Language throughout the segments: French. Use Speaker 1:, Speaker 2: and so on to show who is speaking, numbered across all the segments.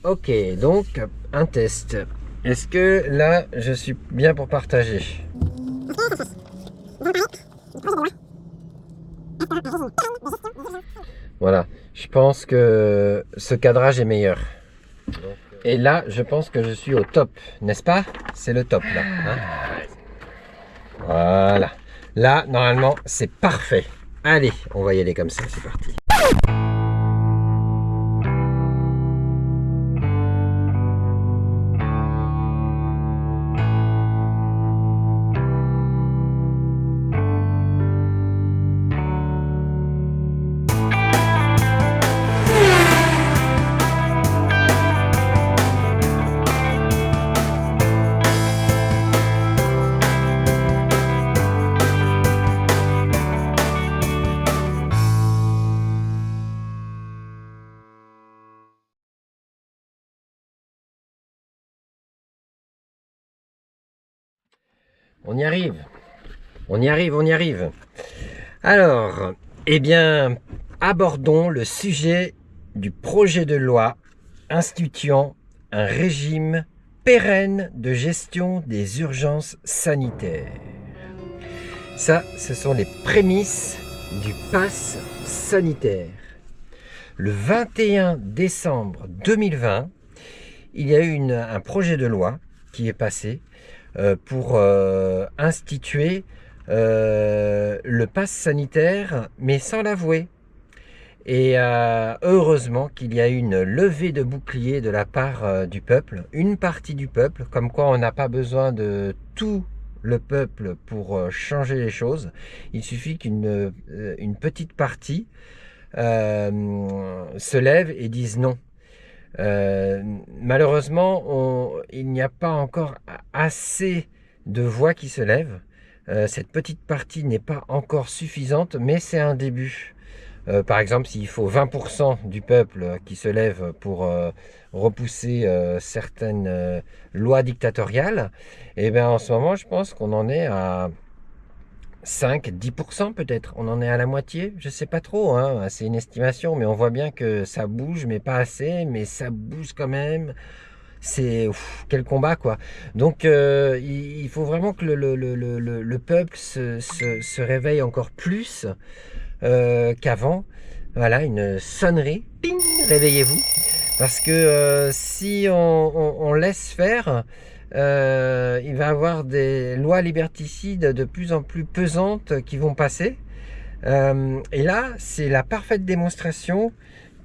Speaker 1: Ok, donc un test. Est-ce que là, je suis bien pour partager? Voilà, je pense que ce cadrage est meilleur. Et là, je pense que je suis au top, n'est-ce pas? C'est le top là. Hein. Voilà. Là, normalement, c'est parfait. Allez, on va y aller comme ça, c'est parti. On y arrive. On y arrive, on y arrive. Alors, eh bien, abordons le sujet du projet de loi instituant un régime pérenne de gestion des urgences sanitaires. Ça, ce sont les prémices du pass sanitaire. Le 21 décembre 2020, il y a eu un projet de loi qui est passé pour instituer le pass sanitaire, mais sans l'avouer. Et heureusement qu'il y a eu une levée de bouclier de la part du peuple, une partie du peuple, comme quoi on n'a pas besoin de tout le peuple pour changer les choses. Il suffit qu'une une petite partie se lève et dise non. Malheureusement, il n'y a pas encore assez de voix qui se lèvent. Cette petite partie n'est pas encore suffisante, mais c'est un début. Par exemple, s'il faut 20% du peuple qui se lève pour repousser certaines lois dictatoriales, et bien en ce moment, je pense qu'on en est à 5-10% peut-être, on en est à la moitié, je sais pas trop, hein. C'est une estimation, mais on voit bien que ça bouge, mais pas assez, mais ça bouge quand même. C'est quel combat quoi. Donc il faut vraiment que le peuple se réveille encore plus qu'avant. Voilà, une sonnerie, ping, réveillez-vous. Parce que si on laisse faire, il va y avoir des lois liberticides de plus en plus pesantes qui vont passer. Et là, c'est la parfaite démonstration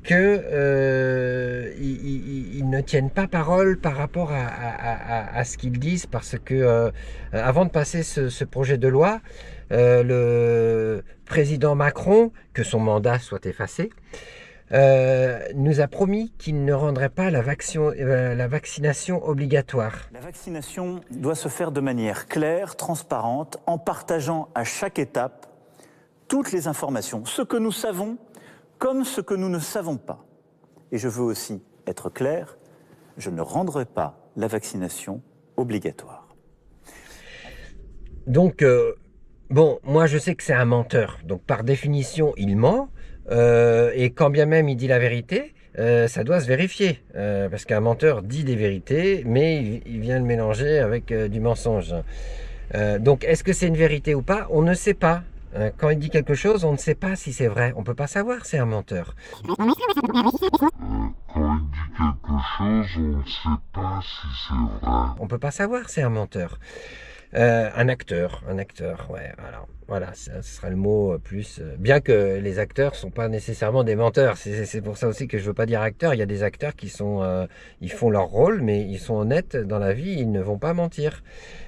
Speaker 1: que ils ne tiennent pas parole par rapport à ce qu'ils disent, parce que avant de passer ce projet de loi, le président Macron, que son mandat soit effacé, nous a promis qu'il ne rendrait pas la vaccination obligatoire.
Speaker 2: La vaccination doit se faire de manière claire, transparente, en partageant à chaque étape toutes les informations, ce que nous savons comme ce que nous ne savons pas. Et je veux aussi être clair, je ne rendrai pas la vaccination obligatoire.
Speaker 1: Donc, bon, moi je sais que c'est un menteur, donc par définition il ment, et quand bien même il dit la vérité, ça doit se vérifier, parce qu'un menteur dit des vérités, mais il vient le mélanger avec du mensonge. Donc est-ce que c'est une vérité ou pas? On ne sait pas. Quand il dit quelque chose, on ne sait pas si c'est vrai. On ne peut pas savoir, c'est un menteur.
Speaker 3: Quand il dit quelque chose, on ne sait pas si c'est vrai.
Speaker 1: On ne peut pas savoir, c'est un menteur. Un acteur, ouais, alors, voilà, ce sera le mot plus. Bien que les acteurs ne sont pas nécessairement des menteurs, c'est pour ça aussi que je ne veux pas dire acteurs. Il y a des acteurs qui sont, ils font leur rôle, mais ils sont honnêtes dans la vie, ils ne vont pas mentir.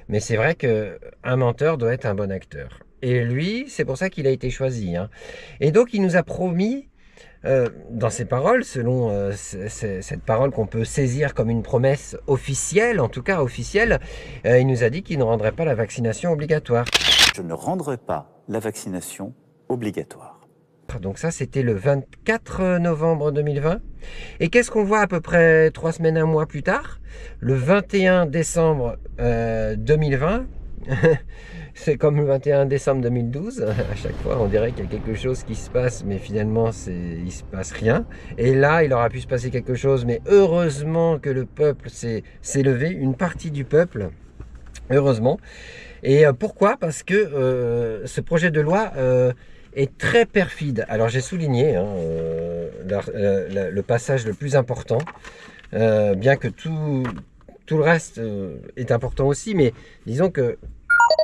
Speaker 1: Mais c'est vrai qu'un menteur doit être un bon acteur. Et lui, c'est pour ça qu'il a été choisi. Hein. Et donc, il nous a promis, dans ses paroles, selon cette parole qu'on peut saisir comme une promesse officielle, en tout cas officielle, il nous a dit qu'il ne rendrait pas la vaccination obligatoire.
Speaker 2: Je ne rendrai pas la vaccination obligatoire.
Speaker 1: Donc ça, c'était le 24 novembre 2020. Et qu'est-ce qu'on voit à peu près 3 semaines, un mois plus tard? Le 21 décembre 2020, C'est comme le 21 décembre 2012, à chaque fois on dirait qu'il y a quelque chose qui se passe, mais finalement il ne se passe rien. Et là, il aura pu se passer quelque chose, mais heureusement que le peuple s'est levé, une partie du peuple, heureusement. Et pourquoi? Parce que ce projet de loi est très perfide. Alors j'ai souligné le passage le plus important, bien que tout le reste est important aussi, mais disons que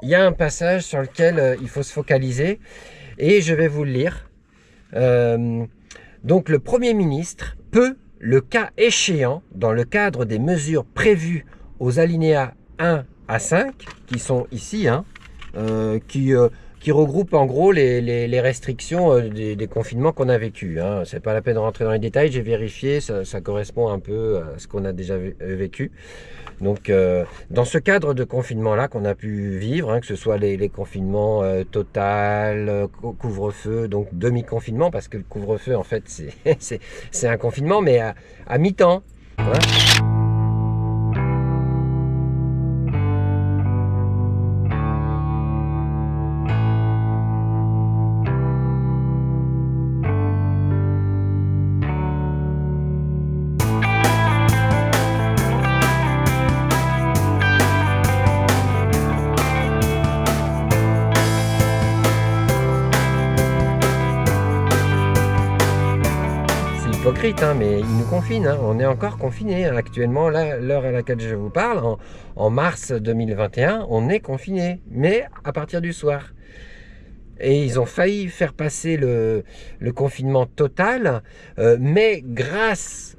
Speaker 1: il y a un passage sur lequel il faut se focaliser et je vais vous le lire. Donc le Premier ministre peut, le cas échéant, dans le cadre des mesures prévues aux alinéas 1 à 5, qui sont ici, qui regroupent en gros les restrictions des confinements qu'on a vécu. C'est pas la peine de rentrer dans les détails, j'ai vérifié, ça correspond un peu à ce qu'on a déjà vécu. Donc dans ce cadre de confinement-là qu'on a pu vivre, que ce soit les confinements total, couvre-feu, donc demi-confinement, parce que le couvre-feu en fait c'est un confinement mais à mi-temps. Hypocrite, mais ils nous confinent, on est encore confinés actuellement, là, l'heure à laquelle je vous parle, en mars 2021, on est confinés, mais à partir du soir. Et ils ont failli faire passer le confinement total, mais grâce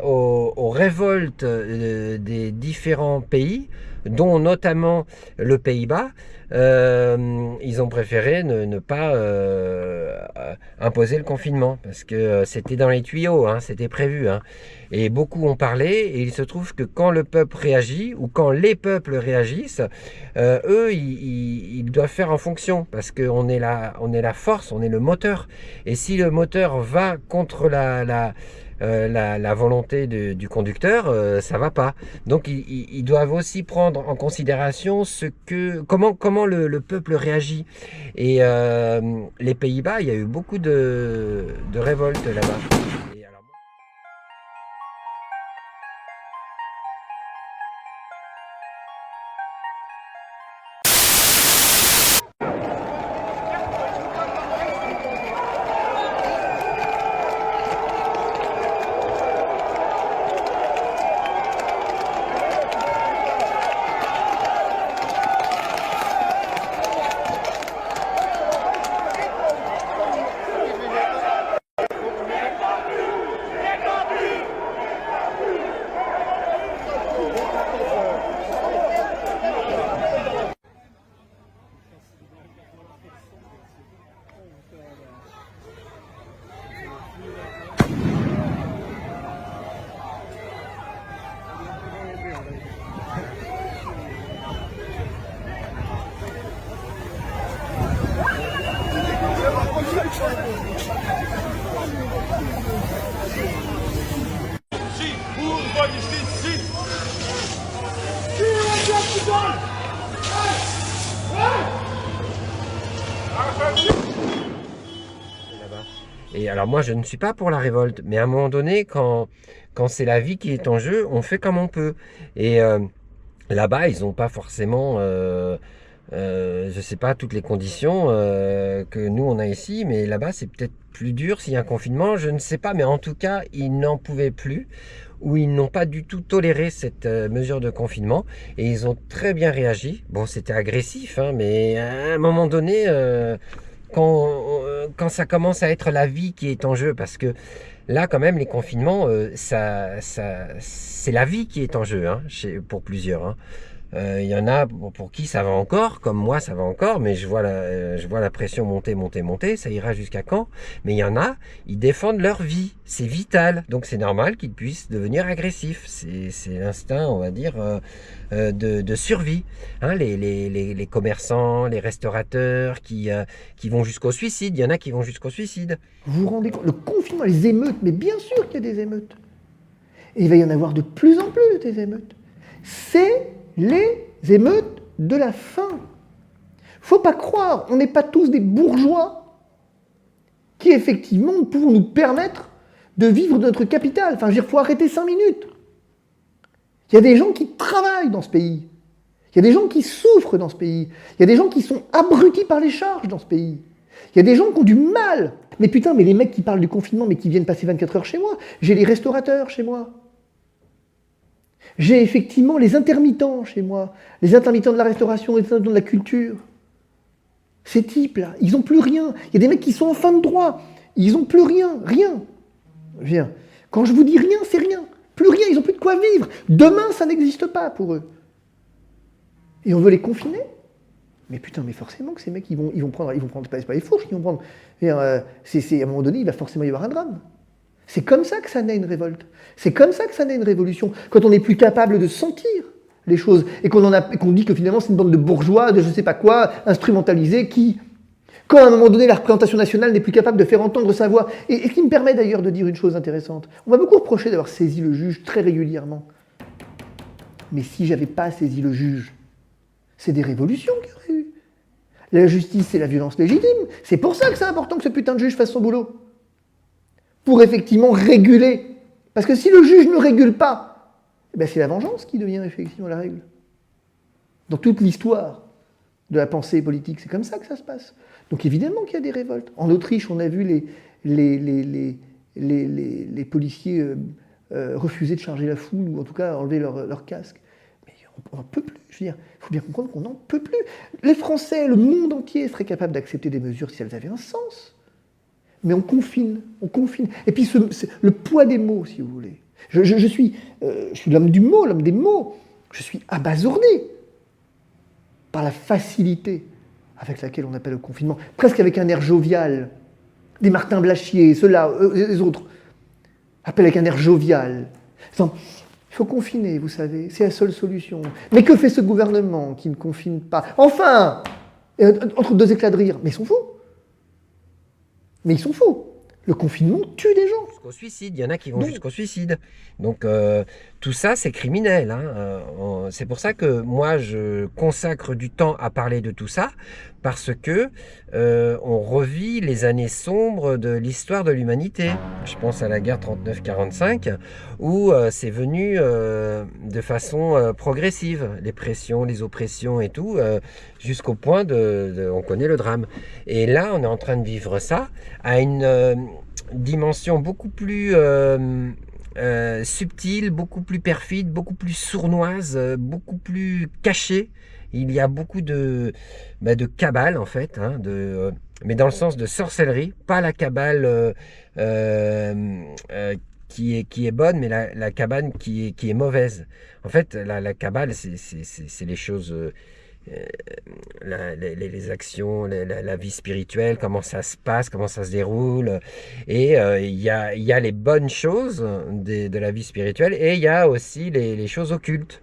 Speaker 1: aux révoltes des différents pays, dont notamment le Pays-Bas, ils ont préféré ne pas imposer le confinement, parce que c'était dans les tuyaux, c'était prévu. Et beaucoup ont parlé, et il se trouve que quand le peuple réagit, ou quand les peuples réagissent, eux, ils doivent faire en fonction, parce qu'on est la force, on est le moteur. Et si le moteur va contre la volonté du conducteur, ça va pas. Donc ils doivent aussi prendre en considération comment le peuple réagit. Et les Pays-Bas, il y a eu beaucoup de révoltes là-bas. Et alors moi je ne suis pas pour la révolte, mais à un moment donné quand c'est la vie qui est en jeu, on fait comme on peut. Et là-bas ils n'ont pas forcément je sais pas toutes les conditions que nous on a ici, mais là-bas c'est peut-être plus dur s'il y a un confinement, je ne sais pas, mais en tout cas ils n'en pouvaient plus, ou ils n'ont pas du tout toléré cette mesure de confinement, et ils ont très bien réagi. Bon, c'était agressif, mais à un moment donné, quand ça commence à être la vie qui est en jeu, parce que là quand même les confinements, c'est la vie qui est en jeu, pour plusieurs. Il y en a pour qui ça va encore, comme moi ça va encore, mais je vois la pression monter, ça ira jusqu'à quand? Mais il y en a, ils défendent leur vie, c'est vital, donc c'est normal qu'ils puissent devenir agressifs, c'est l'instinct, on va dire, de survie. Les commerçants, les restaurateurs qui vont jusqu'au suicide, il y en a qui vont jusqu'au suicide.
Speaker 4: Vous vous rendez compte, le confinement, les émeutes, mais bien sûr qu'il y a des émeutes. Et il va y en avoir de plus en plus des émeutes. C'est les émeutes de la faim. Faut pas croire, on n'est pas tous des bourgeois qui effectivement pouvons nous permettre de vivre de notre capital. Enfin, je veux dire, faut arrêter 5 minutes. Il y a des gens qui travaillent dans ce pays. Il y a des gens qui souffrent dans ce pays. Il y a des gens qui sont abrutis par les charges dans ce pays. Il y a des gens qui ont du mal. Mais putain, mais les mecs qui parlent du confinement, mais qui viennent passer 24 heures chez moi, j'ai les restaurateurs chez moi. J'ai effectivement les intermittents chez moi. Les intermittents de la restauration, les intermittents de la culture. Ces types-là, ils n'ont plus rien. Il y a des mecs qui sont en fin de droit. Ils n'ont plus rien. Rien. Je veux dire, quand je vous dis rien, c'est rien. Plus rien, ils n'ont plus de quoi vivre. Demain, ça n'existe pas pour eux. Et on veut les confiner? Mais putain, mais forcément que ces mecs, ils vont prendre, c'est pas les fourches qu'ils vont prendre. À un moment donné, il va forcément y avoir un drame. C'est comme ça que ça naît une révolte. C'est comme ça que ça naît une révolution. Quand on n'est plus capable de sentir les choses et qu'on dit que finalement c'est une bande de bourgeois, de je sais pas quoi, instrumentalisés, qui, quand à un moment donné la représentation nationale n'est plus capable de faire entendre sa voix, et ce qui me permet d'ailleurs de dire une chose intéressante. On m'a beaucoup reproché d'avoir saisi le juge très régulièrement. Mais si j'avais pas saisi le juge, c'est des révolutions qu'il y aurait eu. La justice, c'est la violence légitime. C'est pour ça que c'est important que ce putain de juge fasse son boulot. Pour effectivement réguler. Parce que si le juge ne régule pas, eh ben c'est la vengeance qui devient effectivement la règle. Dans toute l'histoire de la pensée politique, c'est comme ça que ça se passe. Donc évidemment qu'il y a des révoltes. En Autriche, on a vu les policiers refuser de charger la foule, ou en tout cas enlever leur casque. On n'en peut plus, je veux dire, il faut bien comprendre qu'on n'en peut plus. Les Français, le monde entier serait capable d'accepter des mesures si elles avaient un sens. Mais on confine. Et puis le poids des mots, si vous voulez. Je suis l'homme du mot, l'homme des mots. Je suis abasourdi par la facilité avec laquelle on appelle le confinement, presque avec un air jovial. Des Martin Blachier, ceux-là, les autres, appellent avec un air jovial. Il faut confiner, vous savez, c'est la seule solution. Mais que fait ce gouvernement qui ne confine pas? Enfin, entre deux éclats de rire, mais ils sont fous. Mais ils sont fous. Le confinement tue des gens.
Speaker 1: Jusqu'au suicide, il y en a qui vont jusqu'au suicide. Donc tout ça, c'est criminel. Hein. C'est pour ça que moi, je consacre du temps à parler de tout ça, parce que on revit les années sombres de l'histoire de l'humanité. Je pense à la guerre 39-45, où c'est venu de façon progressive, les pressions, les oppressions et tout, jusqu'au point on connaît le drame. Et là, on est en train de vivre ça à une dimension beaucoup plus subtile, beaucoup plus perfide, beaucoup plus sournoise, beaucoup plus cachée. Il y a beaucoup de cabale en fait, hein, mais dans le sens de sorcellerie, pas la cabale qui est bonne, mais la cabale qui est mauvaise. En fait, la cabale, c'est les choses... les actions, la vie spirituelle, comment ça se passe, comment ça se déroule. Et il y a les bonnes choses de la vie spirituelle, et il y a aussi les choses occultes.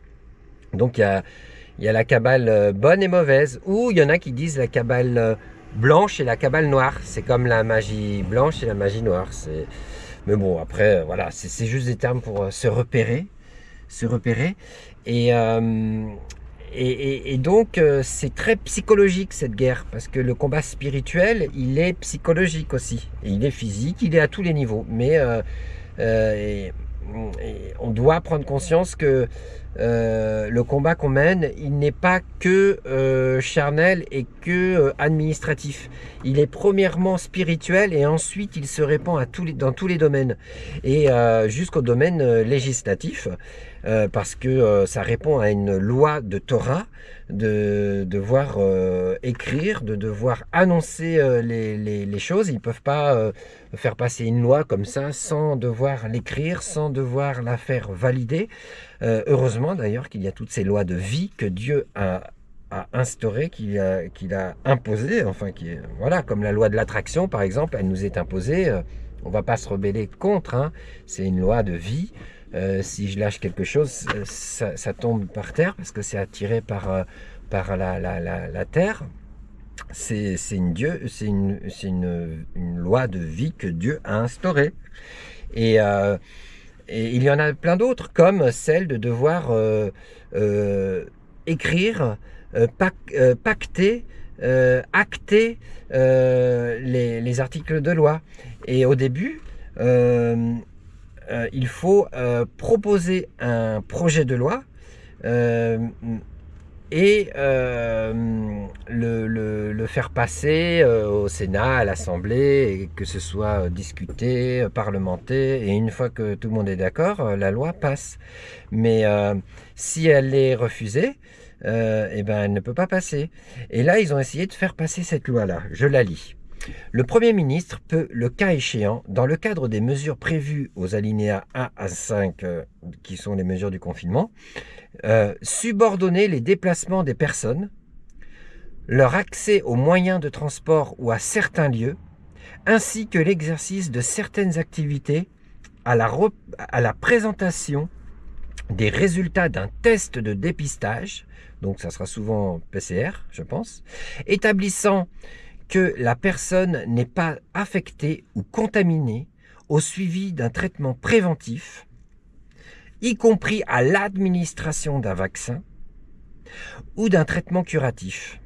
Speaker 1: Donc il y a la cabale bonne et mauvaise, ou il y en a qui disent la cabale blanche et la cabale noire. C'est comme la magie blanche et la magie noire. Mais bon, après, voilà, c'est juste des termes pour se repérer. Et donc, c'est très psychologique cette guerre, parce que le combat spirituel, il est psychologique aussi. Et il est physique, il est à tous les niveaux. Mais et on doit prendre conscience que le combat qu'on mène, il n'est pas que charnel et que administratif. Il est premièrement spirituel, et ensuite il se répand dans tous les domaines. Et jusqu'au domaine législatif. Parce que ça répond à une loi de Torah, de devoir écrire, de devoir annoncer les choses. Ils ne peuvent pas faire passer une loi comme ça sans devoir l'écrire, sans devoir la faire valider. Heureusement d'ailleurs qu'il y a toutes ces lois de vie que Dieu a instaurées, qu'il a imposées, enfin voilà, comme la loi de l'attraction par exemple, elle nous est imposée. On ne va pas se rebeller contre, hein. C'est une loi de vie. Si je lâche quelque chose, ça tombe par terre parce que c'est attiré par la terre. C'est une loi de vie que Dieu a instaurée. Et il y en a plein d'autres, comme celle de devoir écrire acter les articles de loi. Et au début, il faut proposer un projet de loi et le faire passer au Sénat, à l'Assemblée, et que ce soit discuté, parlementé, et une fois que tout le monde est d'accord, la loi passe. Mais si elle est refusée, eh ben, elle ne peut pas passer. Et là, ils ont essayé de faire passer cette loi-là. Je la lis. Le Premier ministre peut, le cas échéant, dans le cadre des mesures prévues aux alinéas 1 à 5, qui sont les mesures du confinement, subordonner les déplacements des personnes, leur accès aux moyens de transport ou à certains lieux, ainsi que l'exercice de certaines activités à la présentation des résultats d'un test de dépistage, donc ça sera souvent PCR, je pense, établissant que la personne n'est pas affectée ou contaminée au suivi d'un traitement préventif, y compris à l'administration d'un vaccin ou d'un traitement curatif.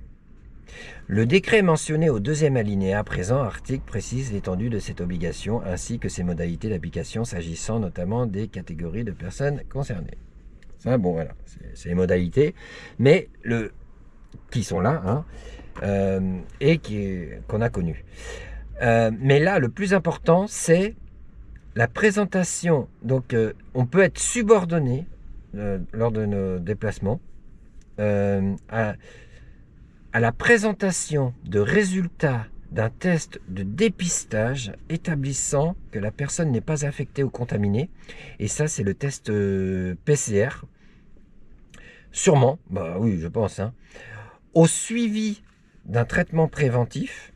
Speaker 1: Le décret mentionné au deuxième alinéa présent article précise l'étendue de cette obligation ainsi que ses modalités d'application s'agissant notamment des catégories de personnes concernées. Ça, bon, voilà, c'est les modalités, mais qui sont là, hein, et qu'on a connu. Mais là, le plus important, c'est la présentation. Donc, on peut être subordonné lors de nos déplacements à la présentation de résultats d'un test de dépistage établissant que la personne n'est pas affectée ou contaminée. Et ça, c'est le test PCR. Sûrement, bah oui, je pense, hein. Au suivi d'un traitement préventif.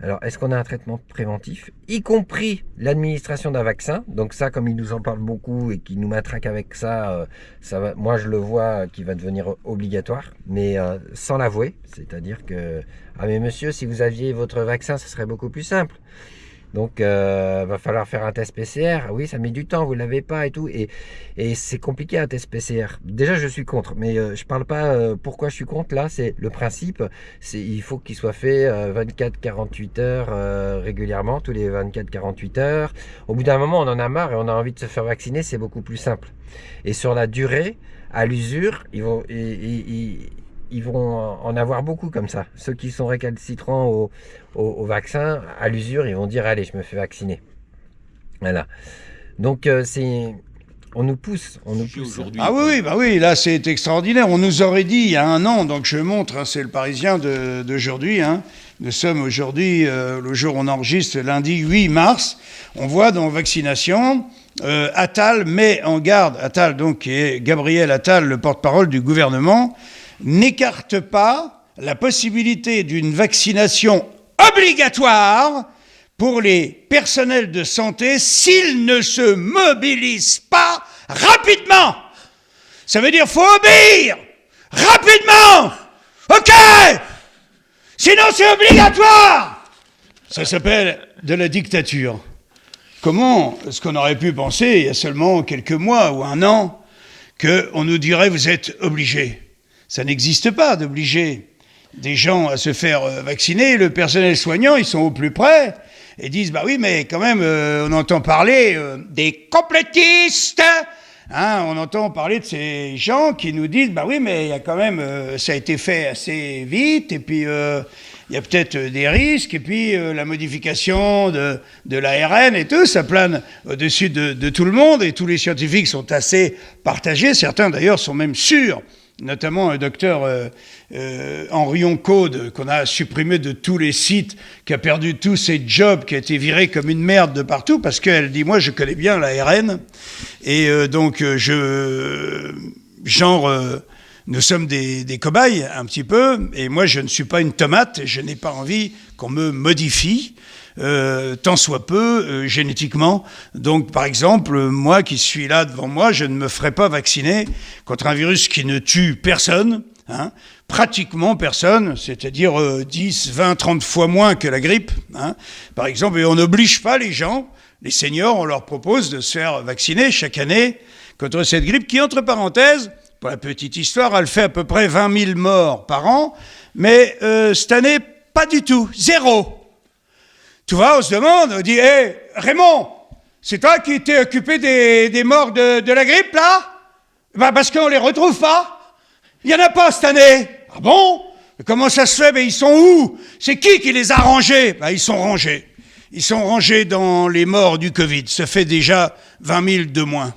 Speaker 1: Alors, est-ce qu'on a un traitement préventif, y compris l'administration d'un vaccin? Donc ça, comme ils nous en parlent beaucoup et qu'ils nous matraquent avec ça, moi je le vois qui va devenir obligatoire, mais sans l'avouer. C'est-à-dire que, ah mais monsieur, si vous aviez votre vaccin, ce serait beaucoup plus simple. Donc, va falloir faire un test PCR. Oui, ça met du temps, vous l'avez pas et tout. Et c'est compliqué un test PCR. Déjà, je suis contre, mais je parle pas pourquoi je suis contre. Là, c'est le principe. Il faut qu'il soit fait 24-48 heures régulièrement, tous les 24-48 heures. Au bout d'un moment, on en a marre et on a envie de se faire vacciner. C'est beaucoup plus simple. Et sur la durée, à l'usure, ils vont en avoir beaucoup comme ça. Ceux qui sont récalcitrants au vaccin, à l'usure, ils vont dire allez, je me fais vacciner. Voilà. Donc on nous pousse.
Speaker 5: Ah oui, bah oui, là c'est extraordinaire. On nous aurait dit il y a un an, donc je montre, hein, c'est le Parisien d'aujourd'hui. Hein. Nous sommes aujourd'hui, le jour où on enregistre, lundi 8 mars. On voit dans vaccination, Attal met en garde, Attal donc qui est Gabriel Attal, le porte-parole du gouvernement, n'écarte pas la possibilité d'une vaccination obligatoire pour les personnels de santé s'ils ne se mobilisent pas rapidement. Ça veut dire qu'il faut obéir rapidement. OK. Sinon c'est obligatoire. Ça s'appelle de la dictature. Comment est-ce qu'on aurait pu penser il y a seulement quelques mois ou un an qu'on nous dirait vous êtes obligés? Ça n'existe pas d'obliger des gens à se faire vacciner. Le personnel soignant, ils sont au plus près et disent bah oui, mais quand même, on entend parler des complétistes. Hein, on entend parler de ces gens qui nous disent bah oui, mais il y a quand même, ça a été fait assez vite et puis il y a peut-être des risques et puis la modification de l'ARN et tout, ça plane au-dessus de tout le monde et tous les scientifiques sont assez partagés. Certains d'ailleurs sont même sûrs. Notamment un docteur Henrion Caude, qu'on a supprimé de tous les sites, qui a perdu tous ses jobs, qui a été viré comme une merde de partout, parce qu'elle dit, moi je connais bien l'ARN, et donc nous sommes des cobayes un petit peu, et moi je ne suis pas une tomate, et je n'ai pas envie qu'on me modifie, tant soit peu génétiquement. Donc par exemple, moi qui suis là devant moi, je ne me ferai pas vacciner contre un virus qui ne tue personne, hein, pratiquement personne, c'est-à-dire 10, 20, 30 fois moins que la grippe, hein, par exemple, et on n'oblige pas les gens, les seniors, on leur propose de se faire vacciner chaque année contre cette grippe qui, entre parenthèses, pour la petite histoire, elle fait à peu près 20 000 morts par an, mais cette année, pas du tout, 0. Tu vois, on se demande, on dit, hé, Raymond, c'est toi qui t'es occupé des morts de la grippe, là? Bah, parce qu'on les retrouve pas. Il y en a pas cette année. Ah bon? Comment ça se fait? Ben, ils sont où? C'est qui les a rangés? Ben, ils sont rangés. Ils sont rangés dans les morts du Covid. Ça fait déjà 20 000 de moins.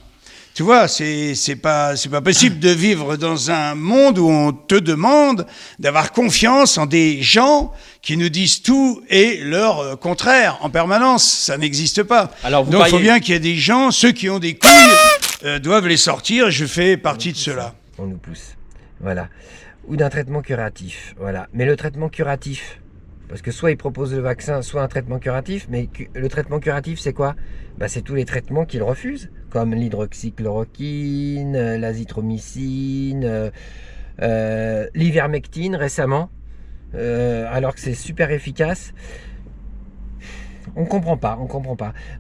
Speaker 5: Tu vois, c'est pas possible de vivre dans un monde où on te demande d'avoir confiance en des gens qui nous disent tout et leur contraire en permanence. Ça n'existe pas.
Speaker 6: Alors,
Speaker 5: donc, il faut bien qu'il y ait des gens, ceux qui ont des couilles doivent les sortir. Je fais partie de ceux-là.
Speaker 1: On nous pousse. Voilà. Ou d'un traitement curatif. Voilà. Mais le traitement curatif, parce que soit ils proposent le vaccin, soit un traitement curatif, mais le traitement curatif, c'est quoi? Bah, c'est tous les traitements qu'ils refusent, comme l'hydroxychloroquine, l'azithromycine, l'ivermectine récemment, alors que c'est super efficace. On comprend pas.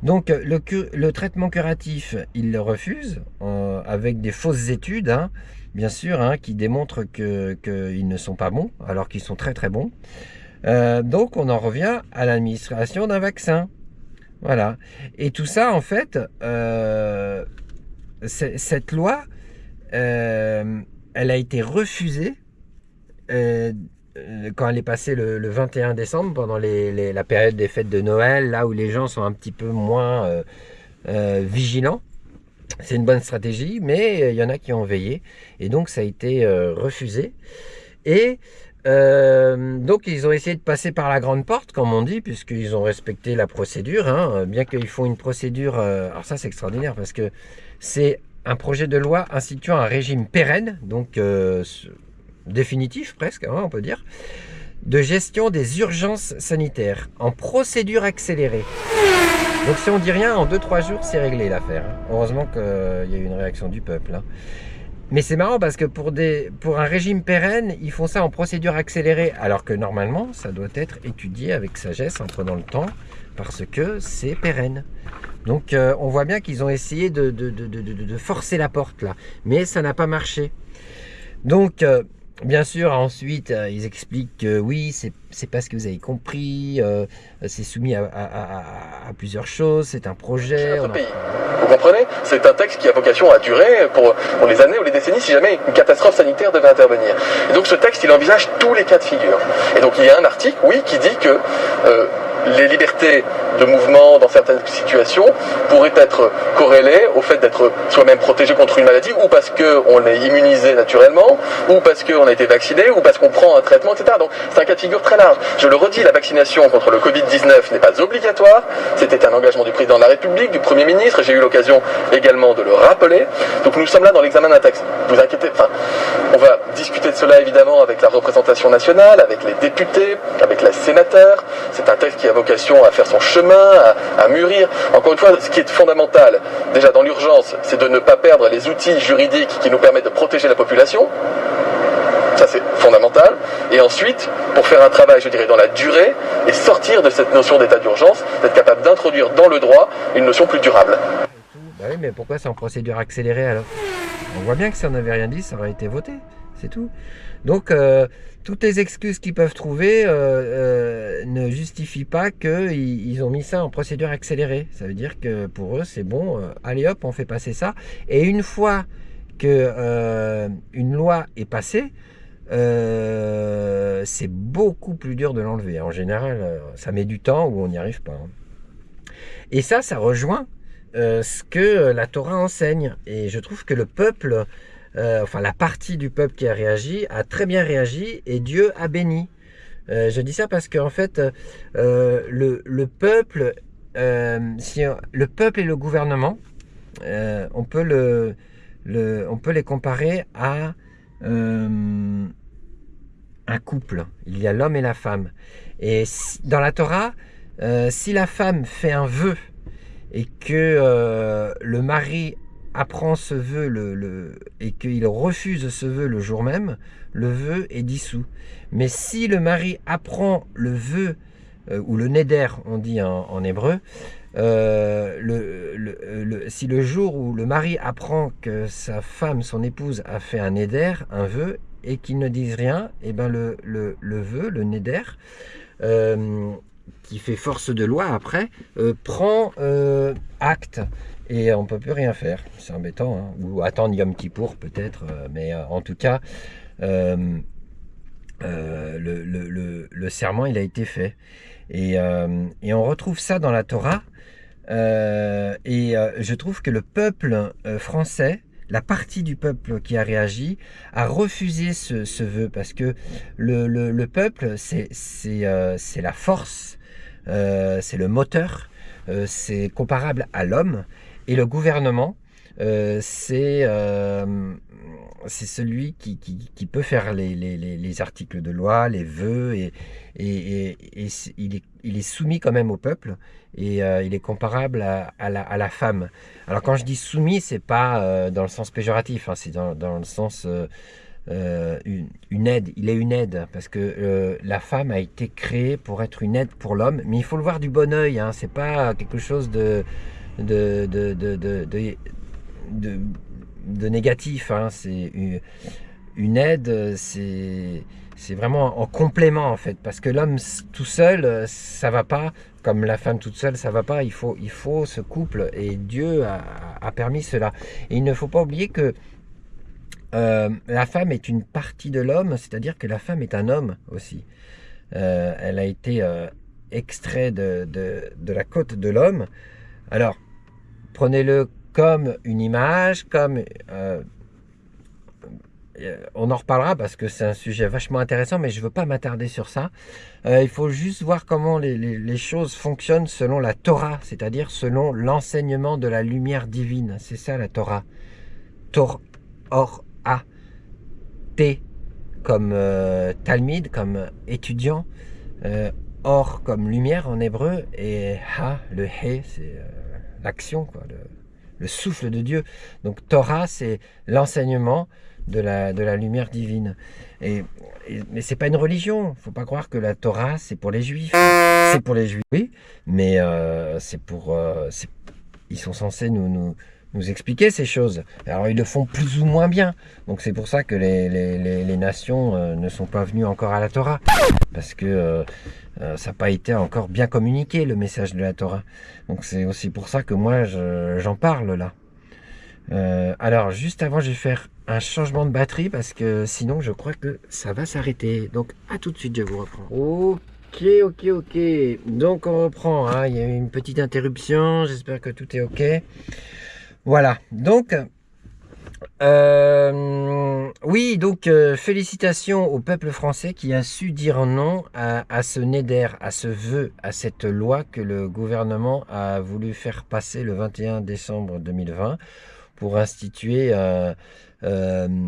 Speaker 1: Donc le traitement curatif, ils le refusent, avec des fausses études, hein, bien sûr, hein, qui démontrent qu'ils ne sont pas bons, alors qu'ils sont très très bons. Donc on en revient à l'administration d'un vaccin. Voilà. Et tout ça, en fait, cette loi, elle a été refusée quand elle est passée le 21 décembre, pendant la période des fêtes de Noël, là où les gens sont un petit peu moins vigilants. C'est une bonne stratégie, mais il y en a qui ont veillé. Et donc, ça a été refusé. Et donc ils ont essayé de passer par la grande porte, comme on dit, puisqu'ils ont respecté la procédure, hein, bien qu'ils font une procédure. Alors ça, c'est extraordinaire, parce que c'est un projet de loi instituant un régime pérenne, donc définitif presque, hein, on peut dire, de gestion des urgences sanitaires en procédure accélérée. Donc si on dit rien, en 2-3 jours, c'est réglé l'affaire, hein. Heureusement qu'il y a eu une réaction du peuple, hein. Mais c'est marrant parce que pour un régime pérenne, ils font ça en procédure accélérée, alors que normalement, ça doit être étudié avec sagesse, en prenant le temps, parce que c'est pérenne. Donc on voit bien qu'ils ont essayé de forcer la porte là, mais ça n'a pas marché. Donc bien sûr, ensuite, ils expliquent que oui, c'est pas ce que vous avez compris, c'est soumis à plusieurs choses, c'est un projet.
Speaker 7: Notre pays. Vous comprenez? C'est un texte qui a vocation à durer pour les années ou les décennies si jamais une catastrophe sanitaire devait intervenir. Et donc ce texte, il envisage tous les cas de figure. Et donc il y a un article, oui, qui dit que les libertés de mouvement dans certaines situations pourraient être corrélées au fait d'être soi-même protégé contre une maladie, ou parce qu'on est immunisé naturellement, ou parce qu'on a été vacciné, ou parce qu'on prend un traitement, etc. Donc c'est un cas de figure très large. Je le redis, la vaccination contre le Covid-19 n'est pas obligatoire. C'était un engagement du président de la République, du Premier ministre. J'ai eu l'occasion également de le rappeler. Donc nous sommes là dans l'examen d'un texte. Vous inquiétez, on va discuter de cela évidemment avec la représentation nationale, avec les députés, avec les sénateurs. C'est un texte qui a vocation à faire son chemin, à mûrir. Encore une fois, ce qui est fondamental, déjà dans l'urgence, c'est de ne pas perdre les outils juridiques qui nous permettent de protéger la population. Ça, c'est fondamental. Et ensuite, pour faire un travail, je dirais, dans la durée, et sortir de cette notion d'état d'urgence, d'être capable d'introduire dans le droit une notion plus durable.
Speaker 1: Bah oui, mais pourquoi c'est en procédure accélérée alors? On voit bien que si on n'avait rien dit, ça aurait été voté, c'est tout. Donc, toutes les excuses qu'ils peuvent trouver ne justifient pas qu'ils ont mis ça en procédure accélérée. Ça veut dire que pour eux, c'est bon, allez hop, on fait passer ça. Et une fois que une loi est passée, c'est beaucoup plus dur de l'enlever. En général, ça met du temps ou on n'y arrive pas. Et ça rejoint ce que la Torah enseigne. Et je trouve que le peuple, la partie du peuple qui a réagi, a très bien réagi et Dieu a béni. Je dis ça parce qu'en fait, le peuple, le peuple et le gouvernement, on peut les comparer à un couple. Il y a l'homme et la femme. Et dans la Torah, si la femme fait un vœu et que le mari apprend ce vœu et qu'il refuse ce vœu le jour même, le vœu est dissous. Mais si le mari apprend le vœu ou le neder, on dit en hébreu, si le jour où le mari apprend que sa femme, son épouse, a fait un neder, un vœu, et qu'il ne dise rien, et ben le vœu, le neder, qui fait force de loi après, prend acte. Et on ne peut plus rien faire. C'est embêtant. Hein. Ou attendre Yom Kippour peut-être. Mais en tout cas, le serment, il a été fait. Et on retrouve ça dans la Torah. Je trouve que le peuple français, la partie du peuple qui a réagi, a refusé ce vœu. Parce que le peuple, c'est la force, c'est le moteur, c'est comparable à l'homme. Et le gouvernement, c'est celui qui peut faire les articles de loi, les vœux, et il est soumis quand même au peuple, et il est comparable à la femme. Alors quand je dis soumis, c'est pas dans le sens péjoratif, hein, c'est dans le sens une aide. Il est une aide, parce que la femme a été créée pour être une aide pour l'homme, mais il faut le voir du bon œil, hein, c'est pas quelque chose de négatif, hein. C'est une aide, c'est vraiment en complément en fait, parce que l'homme tout seul ça va pas, comme la femme toute seule ça va pas, il faut ce couple, et Dieu a permis cela. Et il ne faut pas oublier que la femme est une partie de l'homme, c'est-à-dire que la femme est un homme aussi. Elle a été extraite de la côte de l'homme. Alors, prenez-le comme une image, comme... on en reparlera parce que c'est un sujet vachement intéressant, mais je ne veux pas m'attarder sur ça. Il faut juste voir comment les choses fonctionnent selon la Torah, c'est-à-dire selon l'enseignement de la lumière divine. C'est ça la Torah. Or-a. T comme Talmid, comme étudiant. Or comme lumière en hébreu, et ha, le he, c'est l'action, quoi, le souffle de Dieu. Donc Torah, c'est l'enseignement de la lumière divine. Mais c'est pas une religion. Faut pas croire que la Torah, c'est pour les Juifs. C'est pour les Juifs, oui, mais ils sont censés nous expliquer ces choses. Alors ils le font plus ou moins bien. Donc c'est pour ça que les nations ne sont pas venues encore à la Torah. Parce que ça n'a pas été encore bien communiqué, le message de la Torah. Donc c'est aussi pour ça que moi j'en parle là. Alors juste avant, je vais faire un changement de batterie parce que sinon je crois que ça va s'arrêter. Donc à tout de suite, je vous reprends. Ok. Donc on reprend, hein. Il y a eu une petite interruption, j'espère que tout est ok. Voilà, donc oui, donc félicitations au peuple français qui a su dire non à ce neder, à ce vœu, à cette loi que le gouvernement a voulu faire passer le 21 décembre 2020 pour instituer le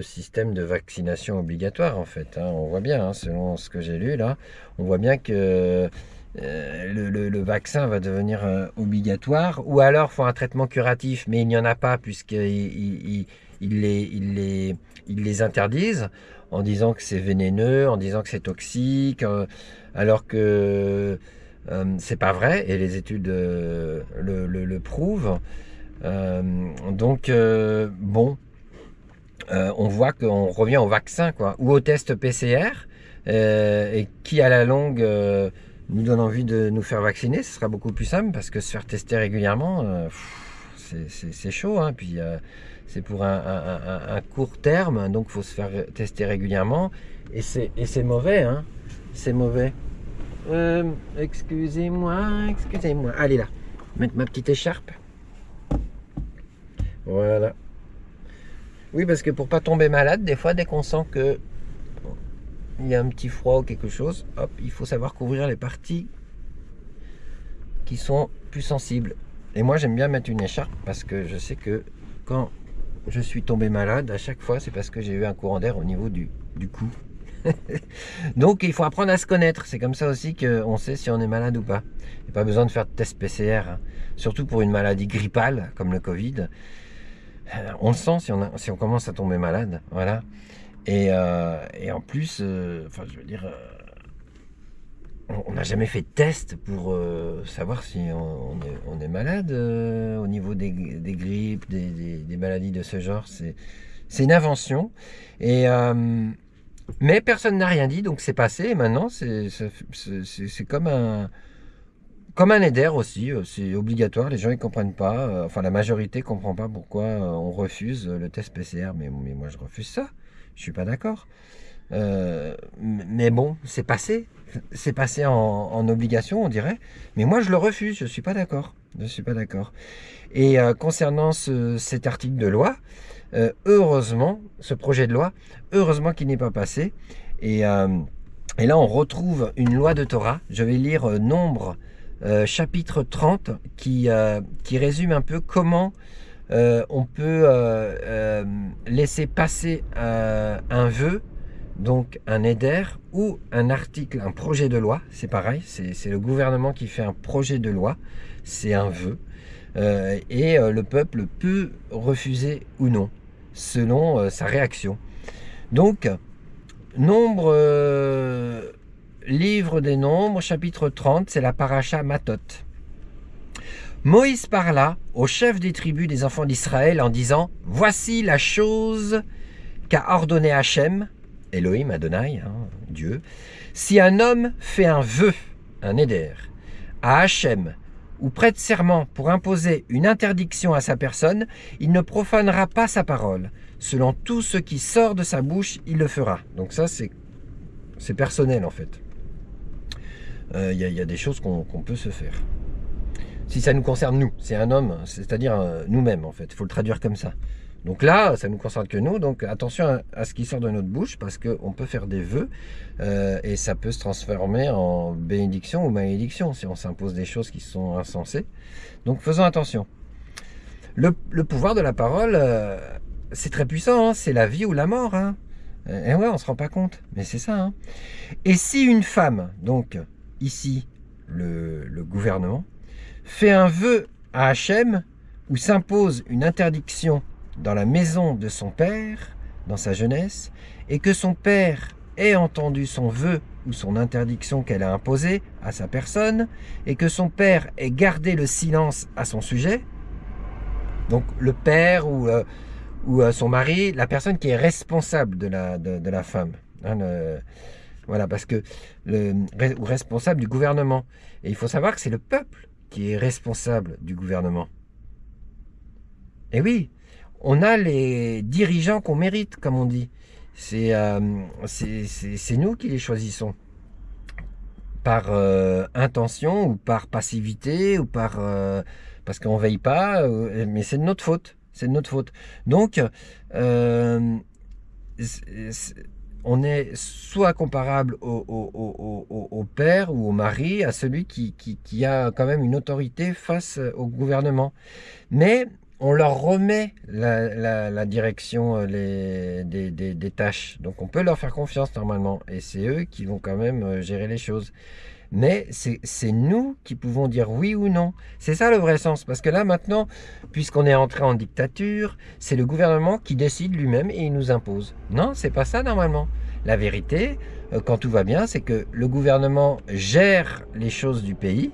Speaker 1: système de vaccination obligatoire en fait, hein. On voit bien, hein, selon ce que j'ai lu là, on voit bien que le vaccin va devenir obligatoire, ou alors faut un traitement curatif, mais il n'y en a pas puisqu'ils les interdisent en disant que c'est vénéneux, en disant que c'est toxique, alors que c'est pas vrai, et les études le prouvent. Bon, on voit qu'on revient au vaccin, quoi, ou au test PCR, et qui à la longue nous donne envie de nous faire vacciner. Ce sera beaucoup plus simple parce que se faire tester régulièrement, c'est chaud, hein. Puis c'est pour un court terme, donc il faut se faire tester régulièrement, et c'est mauvais, hein. C'est mauvais. Excusez-moi. Allez là, mettre ma petite écharpe. Voilà. Oui, parce que pour pas tomber malade, des fois, dès qu'on sent que il y a un petit froid ou quelque chose, hop, il faut savoir couvrir les parties qui sont plus sensibles. Et moi, j'aime bien mettre une écharpe parce que je sais que quand je suis tombé malade, à chaque fois, c'est parce que j'ai eu un courant d'air au niveau du cou. Donc, il faut apprendre à se connaître. C'est comme ça aussi qu'on sait si on est malade ou pas. Il n'y a pas besoin de faire de test PCR, hein. Surtout pour une maladie grippale comme le Covid. On le sent si on commence à tomber malade. Voilà. Et en plus, on n'a jamais fait de test pour savoir si on est malade au niveau des grippes, des maladies de ce genre. C'est une invention. Mais personne n'a rien dit, donc c'est passé. Et maintenant, c'est comme un EDER aussi. C'est obligatoire. Les gens ils comprennent pas. Enfin, la majorité comprend pas pourquoi on refuse le test PCR. Mais moi, je refuse ça. Je suis pas d'accord. Mais bon, c'est passé. C'est passé en obligation, on dirait. Mais moi, je le refuse. Je suis pas d'accord. Je suis pas d'accord. Et concernant cet article de loi, heureusement, ce projet de loi, heureusement qu'il n'est pas passé. Et là, on retrouve une loi de Torah. Je vais lire Nombre, chapitre 30, qui résume un peu comment on peut laisser passer un vœu, donc un éder, ou un article, un projet de loi. C'est pareil, c'est le gouvernement qui fait un projet de loi, c'est un vœu. Et le peuple peut refuser ou non, selon sa réaction. Donc, Nombre, livre des Nombres, chapitre 30, c'est la paracha Matot. Moïse parla au chef des tribus des enfants d'Israël en disant « Voici la chose qu'a ordonné Hachem, Elohim Adonai, Dieu, si un homme fait un vœu, un éder, à Hachem, ou prête serment pour imposer une interdiction à sa personne, il ne profanera pas sa parole. Selon tout ce qui sort de sa bouche, il le fera. » Donc ça, c'est personnel en fait. Il y a des choses qu'on peut se faire. Si ça nous concerne nous, c'est un homme, c'est-à-dire nous-mêmes en fait. Il faut le traduire comme ça. Donc là, ça ne nous concerne que nous, donc attention à ce qui sort de notre bouche, parce qu'on peut faire des vœux, et ça peut se transformer en bénédiction ou malédiction, si on s'impose des choses qui sont insensées. Donc faisons attention. Le pouvoir de la parole, c'est très puissant, c'est la vie ou la mort. Et ouais, on ne se rend pas compte, mais c'est ça. Et si une femme, donc ici, le gouvernement, fait un vœu à Hachem, ou s'impose une interdiction dans la maison de son père, dans sa jeunesse, et que son père ait entendu son vœu ou son interdiction qu'elle a imposée à sa personne, et que son père ait gardé le silence à son sujet, donc le père ou son mari, la personne qui est responsable de la femme, voilà, parce que ou responsable du gouvernement. Et il faut savoir que c'est le peuple qui est responsable du gouvernement. Et oui, on a les dirigeants qu'on mérite, comme on dit. C'est nous qui les choisissons. Par intention, ou par passivité, ou parce qu'on ne veille pas, mais c'est de notre faute. C'est de notre faute. Donc, on est soit comparable au père ou au mari, à celui qui a quand même une autorité face au gouvernement. Mais on leur remet la direction des tâches. Donc on peut leur faire confiance normalement. Et c'est eux qui vont quand même gérer les choses. Mais c'est nous qui pouvons dire oui ou non. C'est ça le vrai sens. Parce que là maintenant, puisqu'on est entré en dictature, c'est le gouvernement qui décide lui-même et il nous impose. Non, c'est pas ça normalement. La vérité, quand tout va bien, c'est que le gouvernement gère les choses du pays,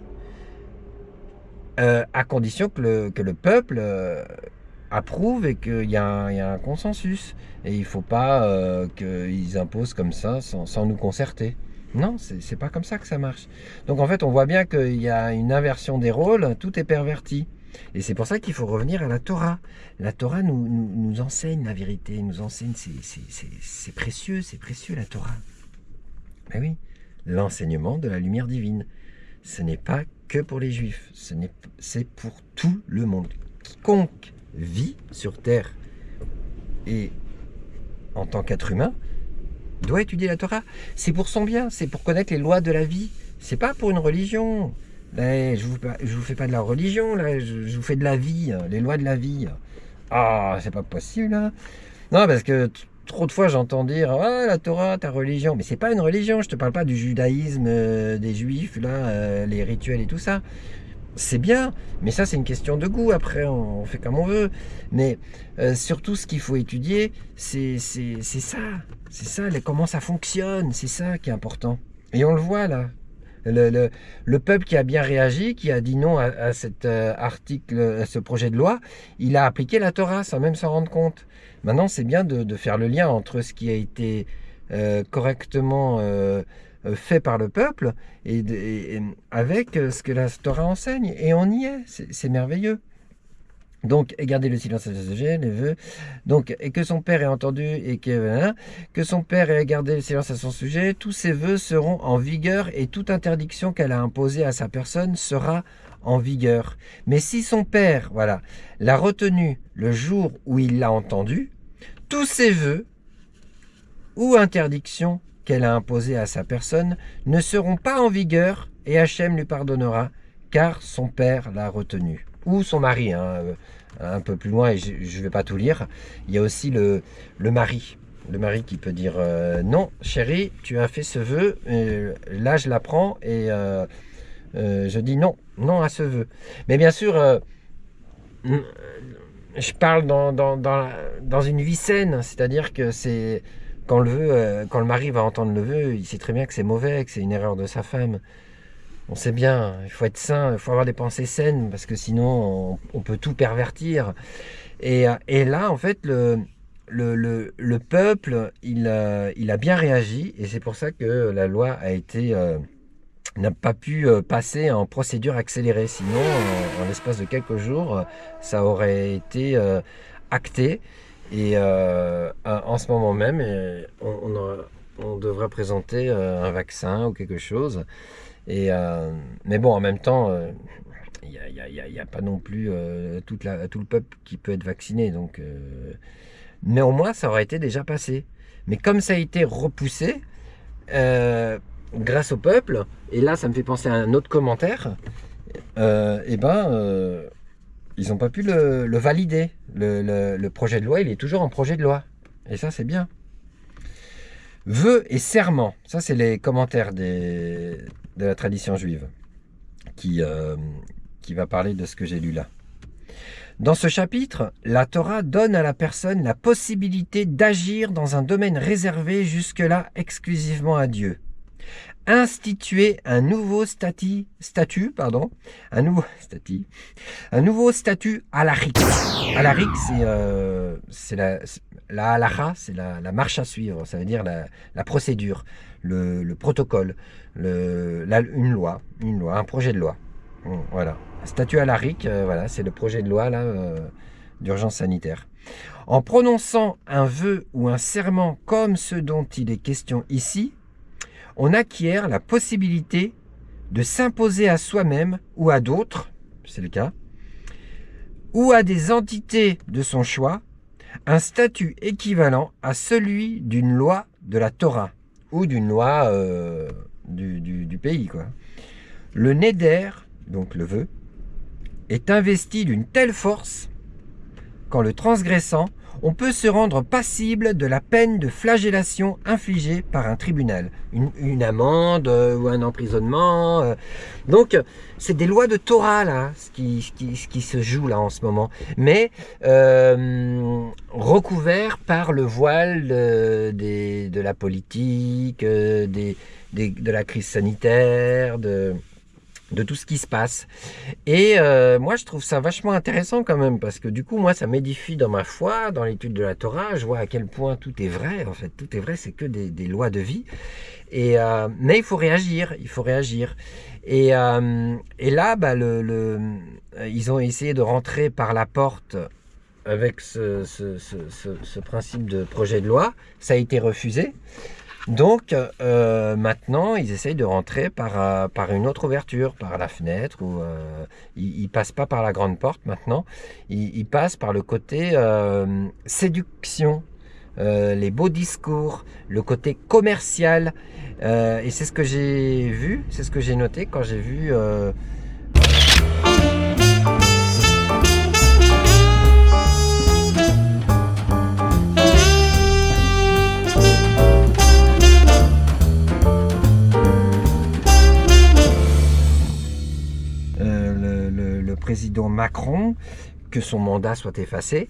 Speaker 1: à condition que le peuple approuve et qu'il y a un consensus. Et il ne faut pas qu'ils imposent comme ça sans nous concerter. Non, c'est pas comme ça que ça marche. Donc en fait, on voit bien qu'il y a une inversion des rôles, tout est perverti. Et c'est pour ça qu'il faut revenir à la Torah. La Torah nous enseigne la vérité, nous enseigne, c'est précieux la Torah. Ben oui, l'enseignement de la lumière divine. Ce n'est pas que pour les Juifs, c'est pour tout le monde. Quiconque vit sur terre et en tant qu'être humain doit étudier la Torah. C'est pour son bien, c'est pour connaître les lois de la vie. C'est pas pour une religion. Là, je vous fais pas de la religion, là, je vous fais de la vie, les lois de la vie. Ah, c'est pas possible. Hein. Non, parce que trop de fois j'entends dire ah, la Torah, ta religion. Mais c'est pas une religion, je te parle pas du judaïsme des juifs, là, les rituels et tout ça. C'est bien, mais ça c'est une question de goût, après on fait comme on veut. Mais surtout ce qu'il faut étudier, c'est ça. C'est ça, comment ça fonctionne, c'est ça qui est important. Et on le voit là. Le peuple qui a bien réagi, qui a dit non à cet article, à ce projet de loi, il a appliqué la Torah sans même s'en rendre compte. Maintenant, c'est bien de faire le lien entre ce qui a été correctement fait par le peuple et avec ce que la Torah enseigne. Et on y est, c'est merveilleux. Donc, et garder le silence à ce sujet, les vœux. Donc, et que son père ait entendu et que son père ait gardé le silence à son sujet, tous ses vœux seront en vigueur et toute interdiction qu'elle a imposée à sa personne sera en vigueur. Mais si son père, voilà, l'a retenu le jour où il l'a entendu, tous ses vœux ou interdictions qu'elle a imposées à sa personne ne seront pas en vigueur et Hachem lui pardonnera car son père l'a retenu. Ou son mari, un peu plus loin, et je ne vais pas tout lire, il y a aussi le mari. Le mari qui peut dire non, chérie, tu as fait ce vœu, là je l'apprends et je dis non à ce vœu. Mais bien sûr, je parle dans une vie saine, c'est-à-dire que c'est quand le mari va entendre le vœu, il sait très bien que c'est mauvais, que c'est une erreur de sa femme. On sait bien, il faut être sain, il faut avoir des pensées saines, parce que sinon on peut tout pervertir. Et là, en fait, le peuple, il a bien réagi, et c'est pour ça que la loi n'a pas pu passer en procédure accélérée. Sinon, en l'espace de quelques jours, ça aurait été acté. Et en ce moment même, on devrait présenter un vaccin ou quelque chose. Mais bon, en même temps, il n'y a pas non plus tout le peuple qui peut être vacciné. Donc, néanmoins, ça aurait été déjà passé. Mais comme ça a été repoussé, grâce au peuple, et là, ça me fait penser à un autre commentaire, ils n'ont pas pu le valider. Le projet de loi, il est toujours en projet de loi. Et ça, c'est bien. Vœux et serments, ça c'est les commentaires de la tradition juive qui va parler de ce que j'ai lu là. Dans ce chapitre, la Torah donne à la personne la possibilité d'agir dans un domaine réservé jusque-là exclusivement à Dieu. Instituer un nouveau statut halachique. Halachique, c'est la halacha, c'est la marche à suivre, ça veut dire la procédure, le protocole, une loi, un projet de loi. Voilà. Statut halachique, voilà, c'est le projet de loi là, d'urgence sanitaire. En prononçant un vœu ou un serment comme ce dont il est question ici, on acquiert la possibilité de s'imposer à soi-même ou à d'autres, c'est le cas, ou à des entités de son choix, un statut équivalent à celui d'une loi de la Torah ou d'une loi du pays, quoi. Le neder, donc le vœu, est investi d'une telle force qu'en le transgressant, on peut se rendre passible de la peine de flagellation infligée par un tribunal. Une amende ou un emprisonnement. Donc, c'est des lois de Torah, là, ce qui se joue là en ce moment. Mais recouvert par le voile de la politique, de la crise sanitaire, de tout ce qui se passe. Et moi, je trouve ça vachement intéressant quand même, parce que du coup, moi, ça m'édifie dans ma foi, dans l'étude de la Torah. Je vois à quel point tout est vrai. En fait, tout est vrai, c'est que des lois de vie. Mais il faut réagir, Et là, ils ont essayé de rentrer par la porte avec ce principe de projet de loi. Ça a été refusé. Donc maintenant, ils essayent de rentrer par une autre ouverture, par la fenêtre. Ils passent pas par la grande porte maintenant. Ils passent par le côté séduction, les beaux discours, le côté commercial. Et c'est ce que j'ai vu, c'est ce que j'ai noté quand j'ai vu... le président Macron, que son mandat soit effacé,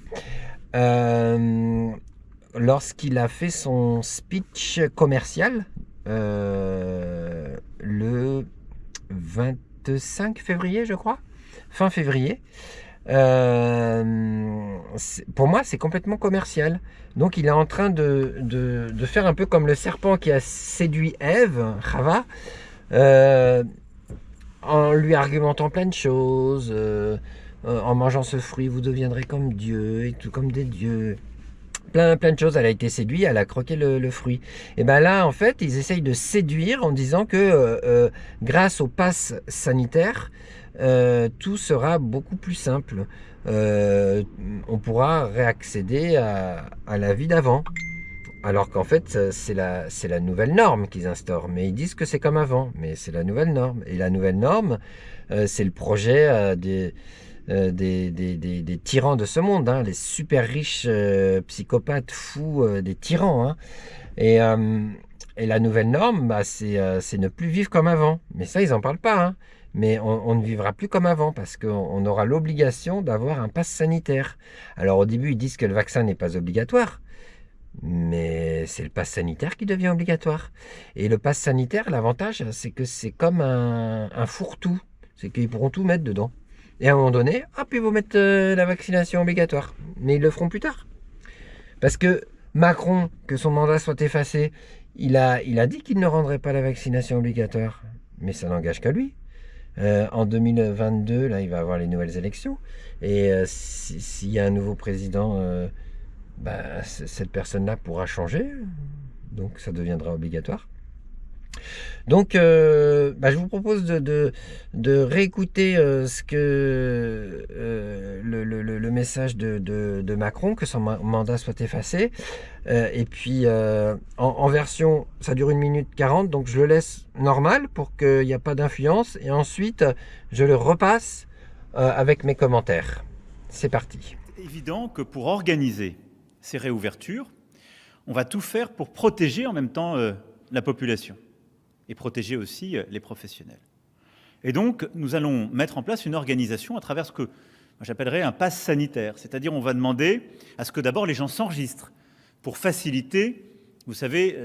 Speaker 1: lorsqu'il a fait son speech commercial le 25 février, je crois, fin février. Pour moi, c'est complètement commercial. Donc, il est en train de faire un peu comme le serpent qui a séduit Ève, Chava, en lui argumentant plein de choses. En mangeant ce fruit, vous deviendrez comme Dieu, et tout comme des dieux. Plein de choses. Elle a été séduite, elle a croqué le fruit. Et bien là, en fait, ils essayent de séduire en disant que grâce au pass sanitaire, tout sera beaucoup plus simple. On pourra réaccéder à la vie d'avant. Alors qu'en fait, c'est la nouvelle norme qu'ils instaurent. Mais ils disent que c'est comme avant. Mais c'est la nouvelle norme. Et la nouvelle norme, c'est le projet des tyrans de ce monde, hein, les super riches psychopathes fous des tyrans. Hein. Et la nouvelle norme, bah, c'est ne plus vivre comme avant. Mais ça, ils n'en parlent pas. Hein. Mais on ne vivra plus comme avant parce qu'on aura l'obligation d'avoir un pass sanitaire. Alors au début, ils disent que le vaccin n'est pas obligatoire. Mais c'est le pass sanitaire qui devient obligatoire. Et le pass sanitaire, l'avantage, c'est que c'est comme un fourre-tout. C'est qu'ils pourront tout mettre dedans. Et à un moment donné, hop, ils vont mettre la vaccination obligatoire. Mais ils le feront plus tard. Parce que Macron, que son mandat soit effacé, il a dit qu'il ne rendrait pas la vaccination obligatoire. Mais ça n'engage qu'à lui. En 2022, là, il va avoir les nouvelles élections. Et s'il y a un nouveau président, cette personne-là pourra changer. Donc ça deviendra obligatoire. Donc, je vous propose de réécouter ce que le message de Macron, que son mandat soit effacé. Et puis, en version, ça dure 1 minute 40, donc je le laisse normal pour qu'il n'y ait pas d'influence. Et ensuite, je le repasse avec mes commentaires. C'est parti.
Speaker 2: C'est évident que pour organiser ces réouvertures, on va tout faire pour protéger en même temps la population. Et protéger aussi les professionnels. Et donc, nous allons mettre en place une organisation à travers ce que j'appellerais un pass sanitaire. C'est-à-dire, on va demander à ce que d'abord les gens s'enregistrent pour faciliter, vous savez,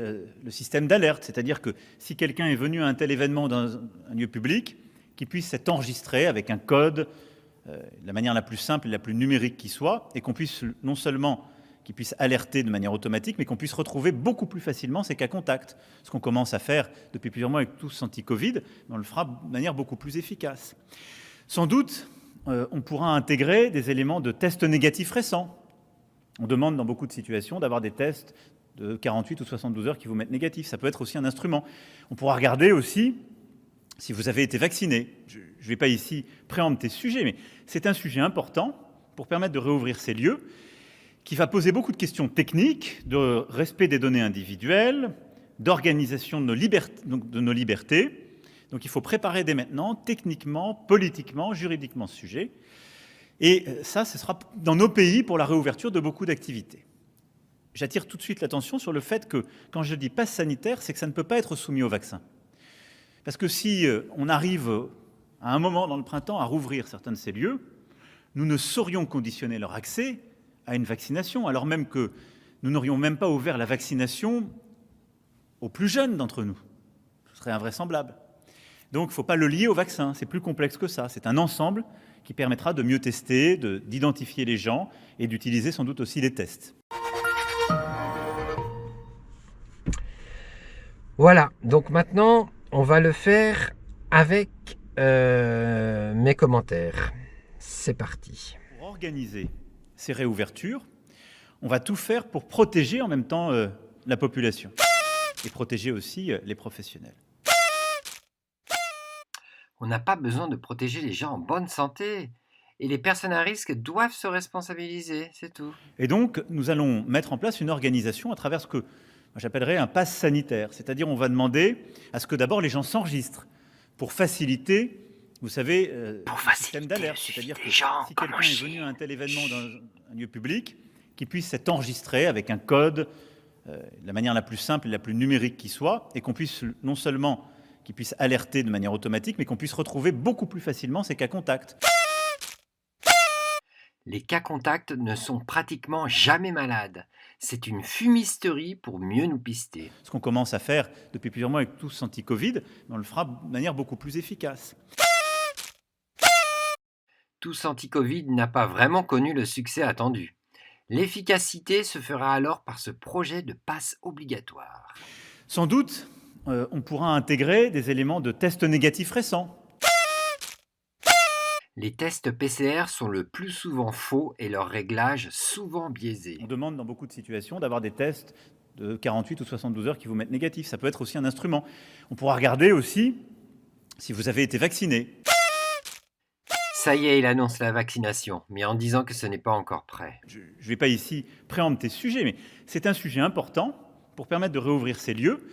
Speaker 2: le système d'alerte. C'est-à-dire que si quelqu'un est venu à un tel événement dans un lieu public, qu'il puisse s'être enregistré avec un code, de la manière la plus simple et la plus numérique qui soit, et qu'on puisse non seulement qui puisse alerter de manière automatique, mais qu'on puisse retrouver beaucoup plus facilement ces cas contacts. Ce qu'on commence à faire depuis plusieurs mois avec tous anti-Covid, mais on le fera de manière beaucoup plus efficace. Sans doute, on pourra intégrer des éléments de tests négatifs récents. On demande dans beaucoup de situations d'avoir des tests de 48 ou 72 heures qui vous mettent négatif. Ça peut être aussi un instrument. On pourra regarder aussi si vous avez été vacciné. Je ne vais pas ici préempter ce sujet, mais c'est un sujet important pour permettre de réouvrir ces lieux, qui va poser beaucoup de questions techniques, de respect des données individuelles, d'organisation de nos libertés. Donc il faut préparer dès maintenant, techniquement, politiquement, juridiquement ce sujet. Et ça, ce sera dans nos pays pour la réouverture de beaucoup d'activités. J'attire tout de suite l'attention sur le fait que, quand je dis passe sanitaire, c'est que ça ne peut pas être soumis au vaccin. Parce que si on arrive à un moment dans le printemps à rouvrir certains de ces lieux, nous ne saurions conditionner leur accès à une vaccination, alors même que nous n'aurions même pas ouvert la vaccination aux plus jeunes d'entre nous. Ce serait invraisemblable. Donc il ne faut pas le lier au vaccin, c'est plus complexe que ça. C'est un ensemble qui permettra de mieux tester, d'identifier les gens et d'utiliser sans doute aussi les tests.
Speaker 1: Voilà, donc maintenant, on va le faire avec mes commentaires. C'est parti.
Speaker 2: Pour organiser ces réouvertures, on va tout faire pour protéger en même temps la population et protéger aussi les professionnels.
Speaker 1: On n'a pas besoin de protéger les gens en bonne santé. Et les personnes à risque doivent se responsabiliser, c'est tout.
Speaker 2: Et donc, nous allons mettre en place une organisation à travers ce que j'appellerais un pass sanitaire. C'est-à-dire, on va demander à ce que d'abord les gens s'enregistrent pour faciliter, vous savez, le système d'alerte. C'est-à-dire que si quelqu'un est venu à un tel événement dans un lieu public, qu'il puisse s'être enregistré avec un code, de la manière la plus simple et la plus numérique qui soit, et qu'on puisse non seulement qui puisse alerter de manière automatique, mais qu'on puisse retrouver beaucoup plus facilement ces cas contacts.
Speaker 1: Les cas contacts ne sont pratiquement jamais malades. C'est une fumisterie pour mieux nous pister.
Speaker 2: Ce qu'on commence à faire depuis plusieurs mois avec tous anti-Covid, on le fera de manière beaucoup plus efficace.
Speaker 1: Tous anti-Covid n'a pas vraiment connu le succès attendu. L'efficacité se fera alors par ce projet de passe obligatoire.
Speaker 2: Sans doute, on pourra intégrer des éléments de tests négatifs récents.
Speaker 1: Les tests PCR sont le plus souvent faux et leur réglage souvent biaisé.
Speaker 2: On demande dans beaucoup de situations d'avoir des tests de 48 ou 72 heures qui vous mettent négatif. Ça peut être aussi un instrument. On pourra regarder aussi si vous avez été vacciné.
Speaker 1: Ça y est, il annonce la vaccination, mais en disant que ce n'est pas encore prêt.
Speaker 2: Je ne vais pas ici préempter ce sujet, mais c'est un sujet important pour permettre de réouvrir ces lieux,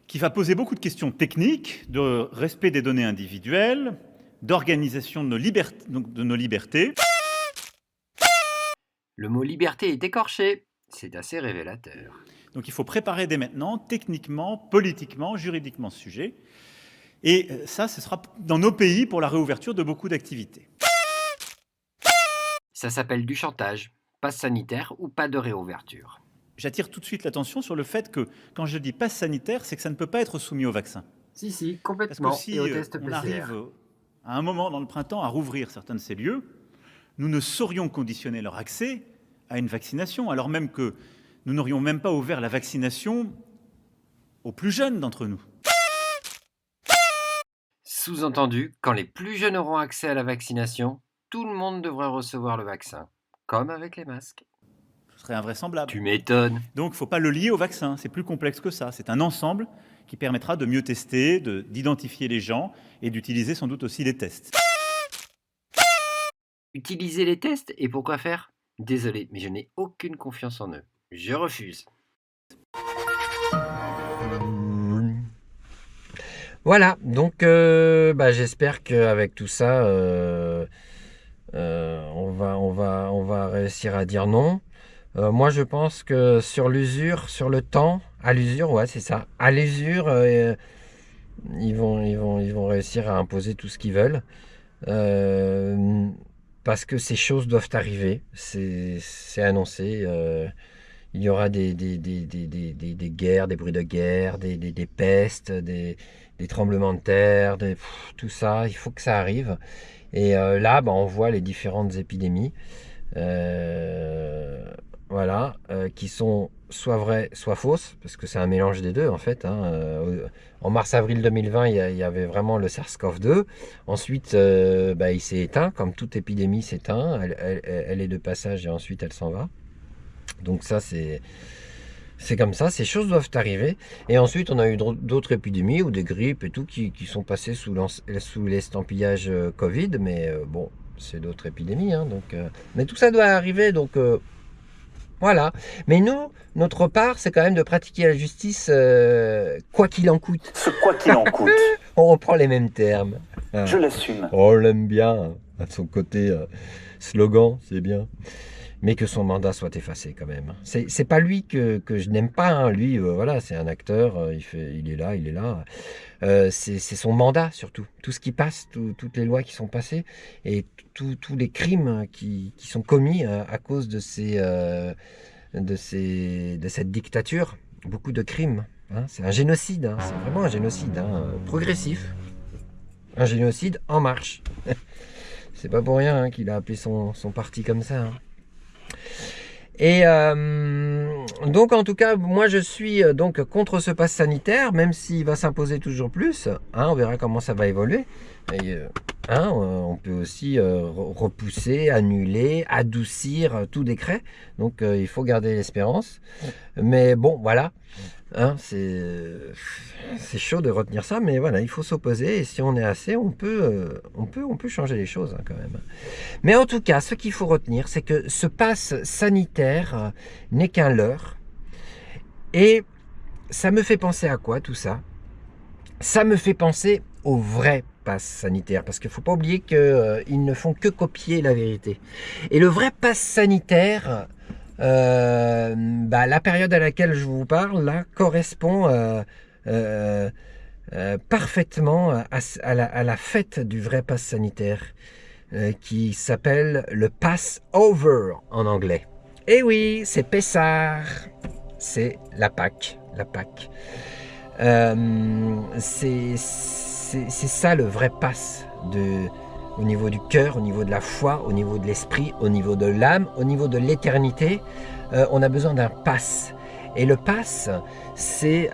Speaker 2: qui va poser beaucoup de questions techniques, de respect des données individuelles, d'organisation de nos libertés.
Speaker 1: Le mot liberté est écorché. C'est assez révélateur.
Speaker 2: Donc il faut préparer dès maintenant, techniquement, politiquement, juridiquement ce sujet. Et ça, ce sera dans nos pays pour la réouverture de beaucoup d'activités.
Speaker 1: Ça s'appelle du chantage. Passe sanitaire ou pas de réouverture.
Speaker 2: J'attire tout de suite l'attention sur le fait que, quand je dis passe sanitaire, c'est que ça ne peut pas être soumis au vaccin.
Speaker 1: Si,
Speaker 2: Parce
Speaker 1: complètement.
Speaker 2: que si
Speaker 1: Et au test
Speaker 2: on
Speaker 1: PCR.
Speaker 2: arrive à un moment dans le printemps à rouvrir certains de ces lieux, nous ne saurions conditionner leur accès à une vaccination, alors même que nous n'aurions même pas ouvert la vaccination aux plus jeunes d'entre nous.
Speaker 1: Sous-entendu, quand les plus jeunes auront accès à la vaccination, tout le monde devrait recevoir le vaccin. Comme avec les masques.
Speaker 2: Ce serait invraisemblable.
Speaker 1: Tu m'étonnes.
Speaker 2: Donc, il ne faut pas le lier au vaccin. C'est plus complexe que ça. C'est un ensemble qui permettra de mieux tester, d'identifier les gens et d'utiliser sans doute aussi les tests.
Speaker 1: Utiliser les tests et pourquoi faire? Désolé, mais je n'ai aucune confiance en eux. Je refuse. Voilà, donc j'espère qu'avec tout ça, on va réussir à dire non. Moi, je pense que sur l'usure, sur le temps, à l'usure, ouais, c'est ça. À l'usure, ils vont réussir à imposer tout ce qu'ils veulent. Parce que ces choses doivent arriver. C'est annoncé. Il y aura des guerres, des bruits de guerre, des pestes, des tremblements de terre, tout ça. Il faut que ça arrive. Et là, on voit les différentes épidémies. Voilà, qui sont soit vraies, soit fausses, parce que c'est un mélange des deux en fait. En mars-avril 2020, il y avait vraiment le SARS-CoV-2. Ensuite, il s'est éteint, comme toute épidémie s'éteint. Elle est de passage et ensuite elle s'en va. Donc ça, c'est comme ça, ces choses doivent arriver. Et ensuite, on a eu d'autres épidémies ou des grippes et tout qui sont passées sous l'estampillage Covid, mais bon, c'est d'autres épidémies. Mais tout ça doit arriver, donc voilà. Mais nous, notre part, c'est quand même de pratiquer la justice quoi qu'il en coûte.
Speaker 2: Ce quoi qu'il en coûte,
Speaker 1: On reprend les mêmes termes.
Speaker 2: je l'assume.
Speaker 1: On l'aime bien, à son côté slogan, c'est bien. Mais que son mandat soit effacé quand même. C'est pas lui que je n'aime pas. Lui, voilà, c'est un acteur, il est là. C'est son mandat surtout. Tout ce qui passe, toutes les lois qui sont passées et tous les crimes qui sont commis à cause de cette dictature. Beaucoup de crimes. C'est un génocide. C'est vraiment un génocide progressif. Un génocide en marche. C'est pas pour rien qu'il a appelé son parti comme ça. Et donc en tout cas moi je suis donc contre ce pass sanitaire, même s'il va s'imposer toujours plus, on verra comment ça va évoluer. Et, on peut aussi repousser, annuler, adoucir tout décret, donc il faut garder l'espérance, mais bon voilà, c'est chaud de retenir ça, mais voilà, il faut s'opposer, et si on est assez, on peut changer les choses quand même. Mais en tout cas, ce qu'il faut retenir, c'est que ce pass sanitaire n'est qu'un leurre, et ça me fait penser à quoi tout ça? Ça me fait penser au vrai pass sanitaire, parce qu'il ne faut pas oublier qu'ils ne font que copier la vérité. Et le vrai pass sanitaire, la période à laquelle je vous parle, là, correspond parfaitement à la fête du vrai pass sanitaire. qui s'appelle le Passover en anglais. Et oui, c'est Pessah, c'est la Pâque, la Pâque. C'est ça le vrai pass au niveau du cœur, au niveau de la foi, au niveau de l'esprit, au niveau de l'âme, au niveau de l'éternité. On a besoin d'un pass. Et le pass, c'est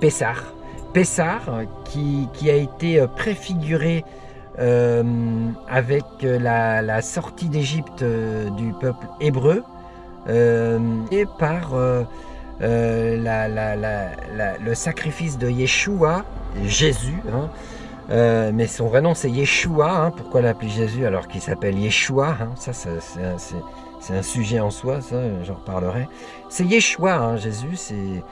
Speaker 1: Pessah. Pessah qui a été préfiguré avec la sortie d'Égypte du peuple hébreu et par le sacrifice de Yeshua, Jésus, hein, mais son vrai nom c'est Yeshua, hein, pourquoi l'appeler Jésus alors qu'il s'appelle Yeshua, hein, ça c'est un sujet en soi, ça j'en reparlerai. C'est Yeshua, hein, Jésus, c'est...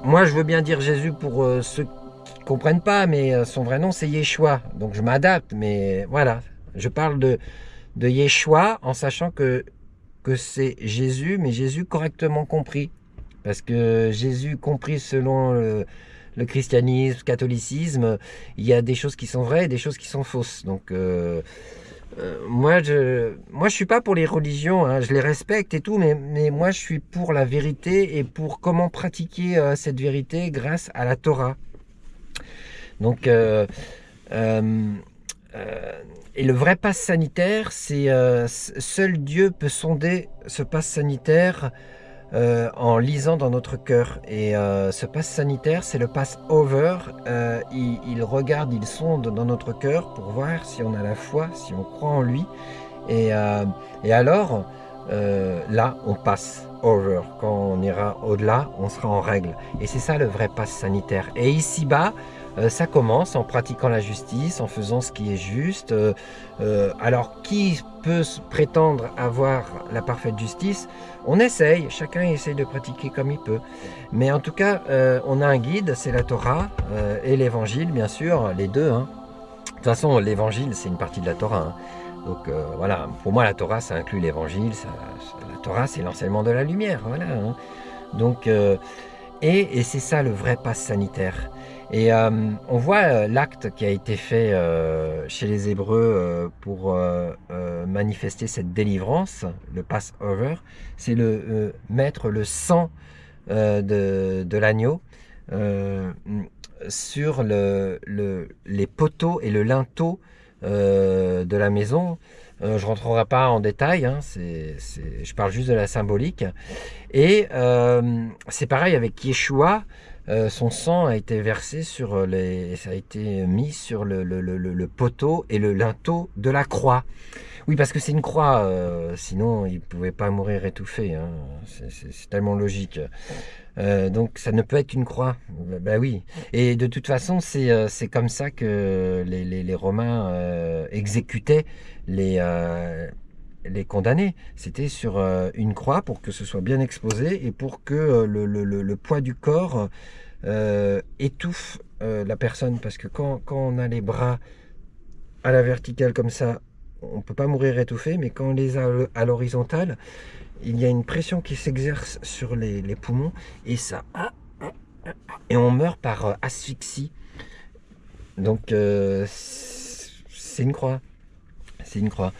Speaker 1: Moi je veux bien dire Jésus pour ceux qui ne comprennent pas, mais son vrai nom c'est Yeshua, donc je m'adapte, mais voilà, je parle de Yeshua en sachant que c'est Jésus, mais Jésus correctement compris. Parce que Jésus compris selon le christianisme, le catholicisme, il y a des choses qui sont vraies et des choses qui sont fausses. Donc moi je suis pas pour les religions, hein, je les respecte et tout, mais moi je suis pour la vérité et pour comment pratiquer cette vérité grâce à la Torah. Donc et le vrai pass sanitaire, c'est seul Dieu peut sonder ce pass sanitaire en lisant dans notre cœur. Et ce pass sanitaire, c'est le pass over. Il regarde, il sonde dans notre cœur pour voir si on a la foi, si on croit en lui. Et alors, là, on passe over. Quand on ira au-delà, on sera en règle. Et c'est ça le vrai pass sanitaire. Et ici-bas, ça commence en pratiquant la justice, en faisant ce qui est juste. Alors, qui peut prétendre avoir la parfaite justice? On essaye, chacun essaye de pratiquer comme il peut. Mais en tout cas, on a un guide, c'est la Torah et l'Évangile, bien sûr, les deux. Hein. De toute façon, l'Évangile, c'est une partie de la Torah. Hein. Donc voilà, pour moi, la Torah, ça inclut l'Évangile. La Torah, c'est l'enseignement de la lumière. Voilà. Hein. Donc, et c'est ça le vrai pass sanitaire. Et on voit l'acte qui a été fait chez les Hébreux pour manifester cette délivrance, le Passover, c'est mettre le sang de l'agneau sur les poteaux et le linteau de la maison. Je ne rentrerai pas en détail, hein, je parle juste de la symbolique. Et c'est pareil avec Yeshua. Son sang a été versé ça a été mis sur le poteau et le linteau de la croix. Oui, parce que c'est une croix, sinon il ne pouvait pas mourir étouffé. Hein. C'est tellement logique. Donc ça ne peut être une croix. Ben oui. Et de toute façon, c'est comme ça que les Romains exécutaient les condamnés. C'était sur une croix pour que ce soit bien exposé et pour que le poids du corps étouffe la personne. Parce que quand on a les bras à la verticale comme ça, on ne peut pas mourir étouffé, mais quand on les a à l'horizontale, il y a une pression qui s'exerce sur les poumons et ça... Et on meurt par asphyxie. Donc c'est une croix. C'est une croix.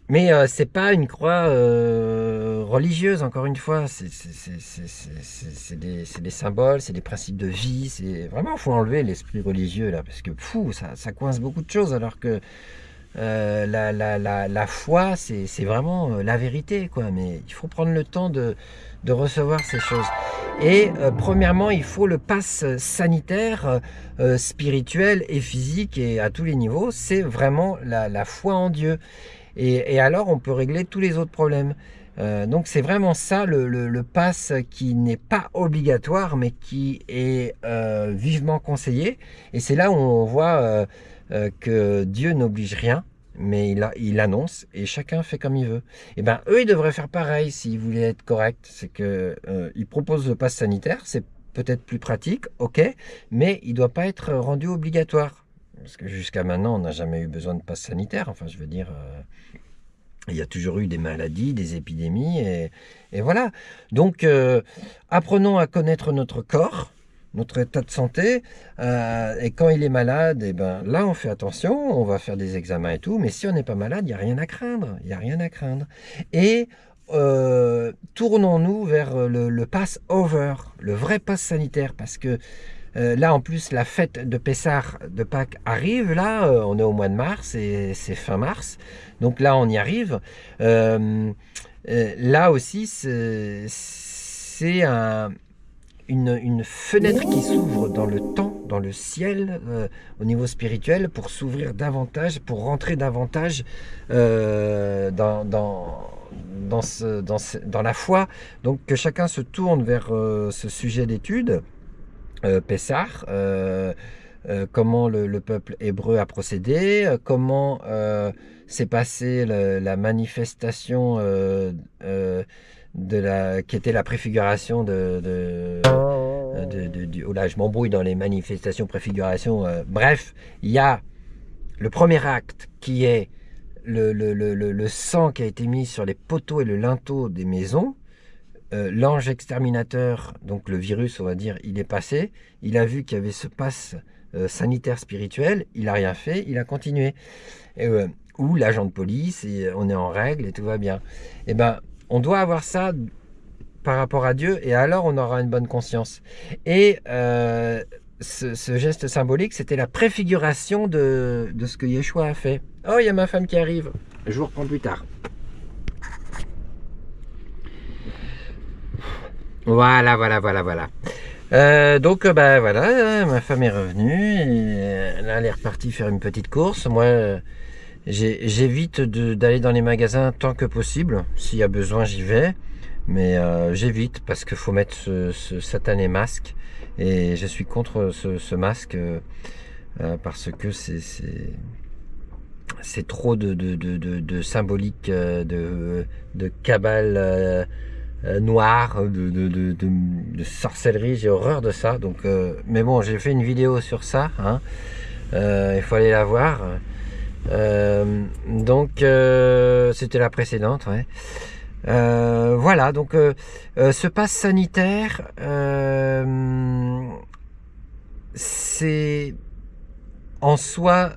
Speaker 1: Mais c'est pas une croix religieuse, encore une fois. C'est des symboles, c'est des principes de vie. C'est vraiment, il faut enlever l'esprit religieux là, parce que ça coince beaucoup de choses. Alors que la foi, c'est vraiment la vérité, quoi. Mais il faut prendre le temps de recevoir ces choses. Et premièrement, il faut le pass sanitaire, spirituel et physique et à tous les niveaux. C'est vraiment la foi en Dieu. Et alors, on peut régler tous les autres problèmes. Donc, c'est vraiment ça, le pass qui n'est pas obligatoire, mais qui est vivement conseillé. Et c'est là où on voit que Dieu n'oblige rien, mais il annonce et chacun fait comme il veut. Et bien, eux, ils devraient faire pareil s'ils voulaient être corrects. C'est qu'ils proposent le pass sanitaire, c'est peut-être plus pratique, ok, mais il ne doit pas être rendu obligatoire. Parce que jusqu'à maintenant, on n'a jamais eu besoin de passe sanitaire. Enfin, je veux dire, il y a toujours eu des maladies, des épidémies, et voilà. Donc, apprenons à connaître notre corps, notre état de santé, et quand il est malade, et ben là on fait attention, on va faire des examens et tout, mais si on n'est pas malade, il n'y a rien à craindre, il n'y a rien à craindre. Et tournons-nous vers le pass over, le vrai pass sanitaire, parce que là en plus la fête de Pessah, de Pâques arrive, là on est au mois de mars et c'est fin mars, donc là on y arrive. Là aussi c'est une fenêtre qui s'ouvre dans le temps, dans le ciel, au niveau spirituel, pour s'ouvrir davantage, pour rentrer davantage dans la foi. Donc que chacun se tourne vers ce sujet d'étude, Pessah, comment le peuple hébreu a procédé, comment s'est passée la manifestation qui était la préfiguration oh là, je m'embrouille dans les manifestations, préfiguration. Bref, il y a le premier acte qui est le sang qui a été mis sur les poteaux et le linteau des maisons. L'ange exterminateur, donc le virus, on va dire, il est passé. Il a vu qu'il y avait ce pass sanitaire spirituel. Il n'a rien fait, il a continué. Ou l'agent de police, et on est en règle et tout va bien. Et ben, on doit avoir ça par rapport à Dieu, et alors on aura une bonne conscience. Et ce geste symbolique, c'était la préfiguration de ce que Yeshua a fait. Oh, il y a ma femme qui arrive. Je vous reprends plus tard. Voilà. Donc, voilà, ma femme est revenue. Et là, elle est repartie faire une petite course. Moi, j'évite d'aller dans les magasins tant que possible. S'il y a besoin, j'y vais. Mais j'évite parce qu'il faut mettre ce satané masque. Et je suis contre ce masque parce que c'est trop de symbolique, de cabale noire, de sorcellerie. J'ai horreur de ça. Donc, mais bon, j'ai fait une vidéo sur ça. Hein. Il faut aller la voir. Donc, c'était la précédente. Ouais. Voilà, donc ce pass sanitaire, c'est en soi,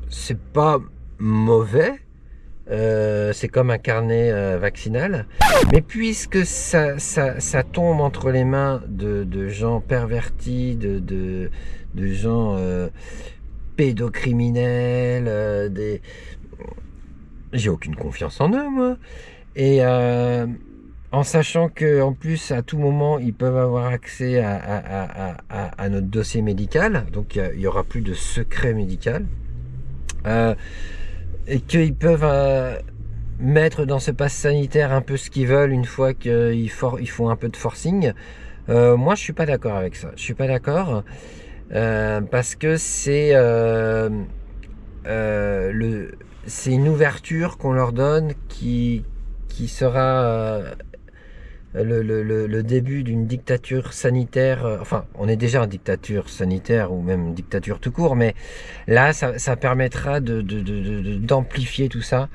Speaker 1: c'est pas mauvais, c'est comme un carnet vaccinal, mais puisque ça tombe entre les mains de gens pervertis, de gens pédocriminels, j'ai aucune confiance en eux, moi. Et en sachant qu'en plus, à tout moment, ils peuvent avoir accès à notre dossier médical, donc il n'y aura plus de secret médical, et qu'ils peuvent mettre dans ce pass sanitaire un peu ce qu'ils veulent une fois qu'ils font un peu de forcing. Moi, je suis pas d'accord avec ça. Je suis pas d'accord parce que c'est une ouverture qu'on leur donne qui sera le début d'une dictature sanitaire. Enfin, on est déjà en dictature sanitaire ou même dictature tout court, mais là, ça permettra d'amplifier tout ça.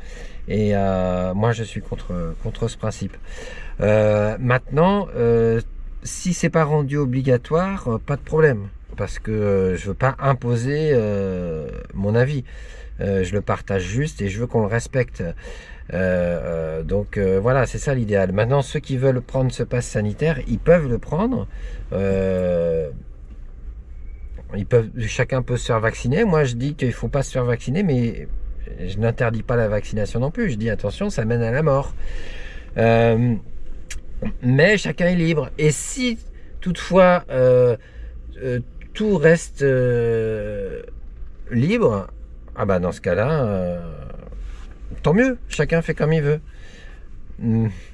Speaker 1: Et moi, je suis contre ce principe. Maintenant, si c'est pas rendu obligatoire, pas de problème, parce que je veux pas imposer mon avis. Je le partage juste et je veux qu'on le respecte. Donc voilà, c'est ça l'idéal. Maintenant, ceux qui veulent prendre ce pass sanitaire, ils peuvent le prendre. Chacun peut se faire vacciner. Moi, je dis qu'il ne faut pas se faire vacciner, mais je n'interdis pas la vaccination non plus. Je dis attention, ça mène à la mort. Mais chacun est libre. Et si toutefois tout reste libre, ah bah dans ce cas-là, tant mieux, chacun fait comme il veut.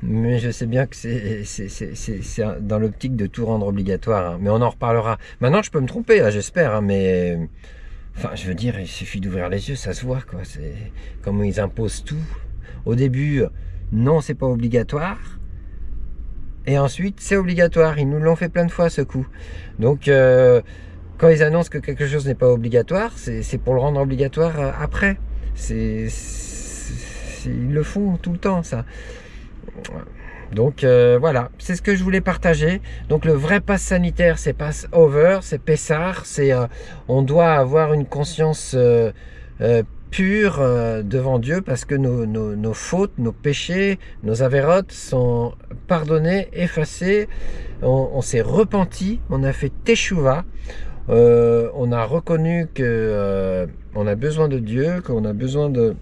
Speaker 1: Mais je sais bien que c'est dans l'optique de tout rendre obligatoire, hein. Mais on en reparlera. Maintenant, je peux me tromper, là, j'espère, hein, mais enfin, je veux dire, il suffit d'ouvrir les yeux, ça se voit, quoi. C'est comme ils imposent tout. Au début, non, c'est pas obligatoire. Et ensuite, c'est obligatoire. Ils nous l'ont fait plein de fois, ce coup. Donc, quand ils annoncent que quelque chose n'est pas obligatoire, c'est pour le rendre obligatoire après. Ils le font tout le temps, ça. Donc voilà, c'est ce que je voulais partager. Donc le vrai pass sanitaire, c'est pass over, c'est Pessar, c'est on doit avoir une conscience pure devant Dieu parce que nos fautes, nos péchés, nos avérotes sont pardonnés, effacés. On s'est repenti, on a fait teshuva, on a reconnu que on a besoin de Dieu, qu'on a besoin de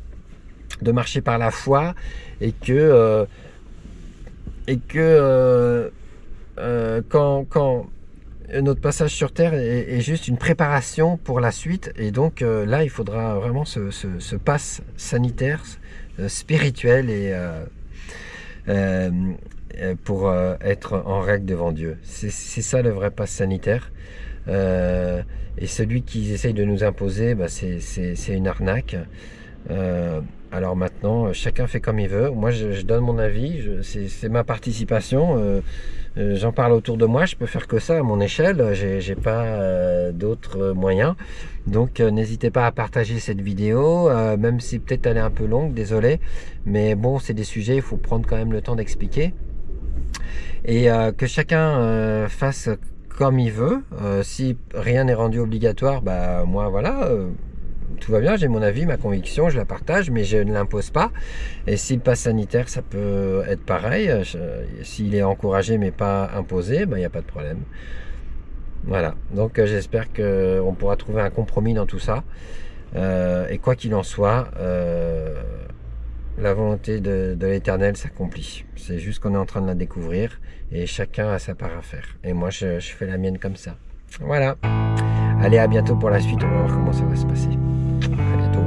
Speaker 1: marcher par la foi et que quand notre passage sur Terre est juste une préparation pour la suite, et donc là il faudra vraiment ce pass sanitaire spirituel et pour être en règle devant Dieu. C'est ça le vrai pass sanitaire, et celui qu'ils essayent de nous imposer, bah, c'est une arnaque. Alors maintenant, chacun fait comme il veut. Moi, je donne mon avis, c'est ma participation. J'en parle autour de moi, je peux faire que ça à mon échelle. J'ai pas d'autres moyens. Donc, n'hésitez pas à partager cette vidéo, même si peut-être elle est un peu longue, désolé. Mais bon, c'est des sujets, il faut prendre quand même le temps d'expliquer. Et que chacun fasse comme il veut. Si rien n'est rendu obligatoire, bah moi voilà. Tout va bien, j'ai mon avis, ma conviction, je la partage, mais je ne l'impose pas. Et si le pass sanitaire, ça peut être pareil, s'il est encouragé mais pas imposé, ben, il n'y a pas de problème. Voilà, donc j'espère qu'on pourra trouver un compromis dans tout ça. Et quoi qu'il en soit, la volonté de l'Éternel s'accomplit. C'est juste qu'on est en train de la découvrir et chacun a sa part à faire. Et moi, je fais la mienne comme ça. Voilà. Allez, à bientôt pour la suite, on va voir comment ça va se passer. À bientôt.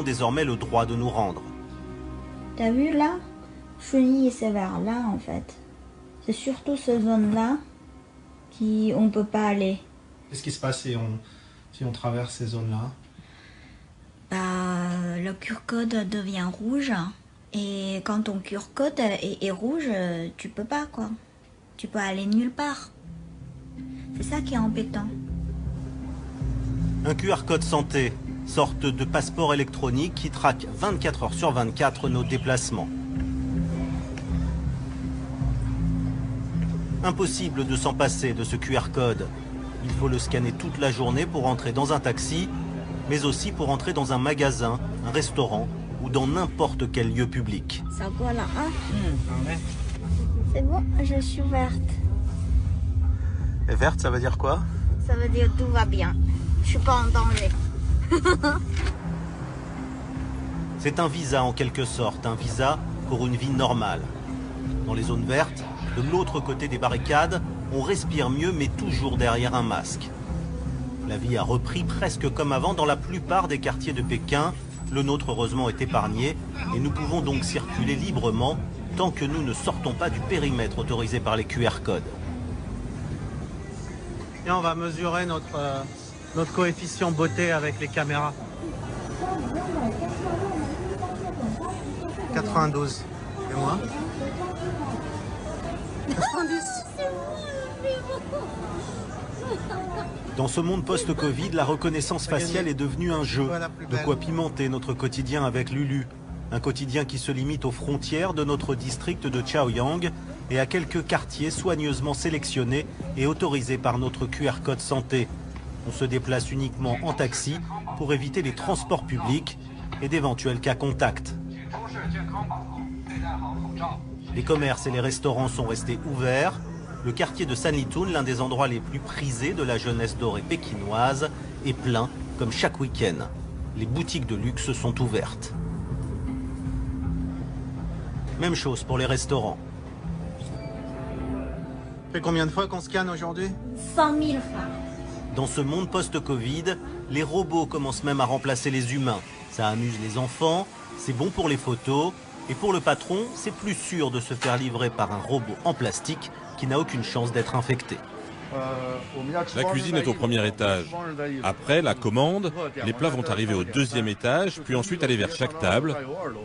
Speaker 6: Désormais le droit de nous rendre.
Speaker 8: T'as vu là? Chenille, c'est vers là en fait. C'est surtout cette zone-là on peut pas aller.
Speaker 9: Qu'est-ce qui se passe si on traverse ces zones-là?
Speaker 8: Bah, le QR-code devient rouge. Et quand ton QR-code est rouge, tu peux pas quoi. Tu peux aller nulle part. C'est ça qui est embêtant.
Speaker 6: Un QR code santé, sorte de passeport électronique qui traque 24 heures sur 24 nos déplacements. Impossible de s'en passer de ce QR code. Il faut le scanner toute la journée pour entrer dans un taxi, mais aussi pour entrer dans un magasin, un restaurant ou dans n'importe quel lieu public.
Speaker 8: Ça quoi là, hein? C'est bon, je suis verte.
Speaker 6: Et verte, ça veut dire quoi?
Speaker 8: Ça veut dire tout va bien. Je suis pas en danger.
Speaker 6: C'est un visa en quelque sorte, un visa pour une vie normale. Dans les zones vertes, de l'autre côté des barricades, on respire mieux mais toujours derrière un masque. La vie a repris presque comme avant dans la plupart des quartiers de Pékin. Le nôtre heureusement est épargné et nous pouvons donc circuler librement tant que nous ne sortons pas du périmètre autorisé par les QR codes.
Speaker 9: Et on va mesurer notre coefficient beauté avec les caméras. 92. Et moi? 90.
Speaker 6: Dans ce monde post-Covid, la reconnaissance faciale est devenue un jeu. De quoi pimenter notre quotidien avec Lulu. Un quotidien qui se limite aux frontières de notre district de Chaoyang et à quelques quartiers soigneusement sélectionnés et autorisés par notre QR code santé. On se déplace uniquement en taxi pour éviter les transports publics et d'éventuels cas contacts. Les commerces et les restaurants sont restés ouverts. Le quartier de Sanlitun, l'un des endroits les plus prisés de la jeunesse dorée pékinoise, est plein comme chaque week-end. Les boutiques de luxe sont ouvertes. Même chose pour les restaurants.
Speaker 9: Ça fait combien de fois qu'on scanne aujourd'hui?
Speaker 8: 100 000 fois.
Speaker 6: Dans ce monde post-Covid, les robots commencent même à remplacer les humains. Ça amuse les enfants, c'est bon pour les photos, Et pour le patron, c'est plus sûr de se faire livrer par un robot en plastique qui n'a aucune chance d'être infecté.
Speaker 10: La cuisine est au premier étage. Après la commande, les plats vont arriver au deuxième étage, puis ensuite aller vers chaque table.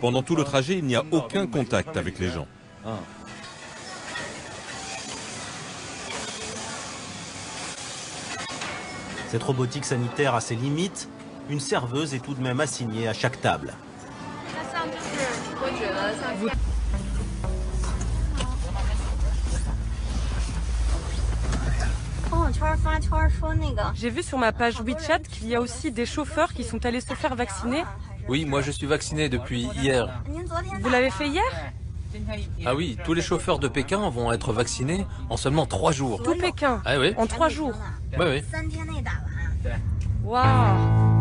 Speaker 10: Pendant tout le trajet, il n'y a aucun contact avec les gens.
Speaker 6: Cette robotique sanitaire a ses limites. Une serveuse est tout de même assignée à chaque table.
Speaker 11: J'ai vu sur ma page WeChat qu'il y a aussi des chauffeurs qui sont allés se faire vacciner.
Speaker 12: Oui, moi je suis vacciné depuis hier.
Speaker 11: Vous l'avez fait hier?
Speaker 12: Ah oui, tous les chauffeurs de Pékin vont être vaccinés en seulement 3 jours.
Speaker 11: Tout Pékin?
Speaker 12: Ah oui.
Speaker 11: En 3 jours?
Speaker 12: Oui, oui.
Speaker 11: Waouh!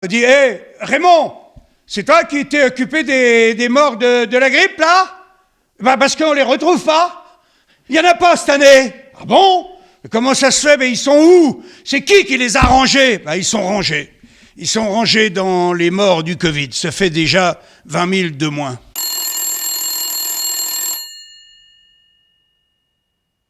Speaker 5: On dit, hé, Raymond, c'est toi qui t'es occupé des morts de la grippe, là? Bah, parce qu'on les retrouve pas. Il y en a pas cette année. Ah bon? Comment ça se fait? Ben, ils sont où? C'est qui les a rangés? Ben, ils sont rangés. Ils sont rangés dans les morts du Covid. Ça fait déjà 20 000 de moins.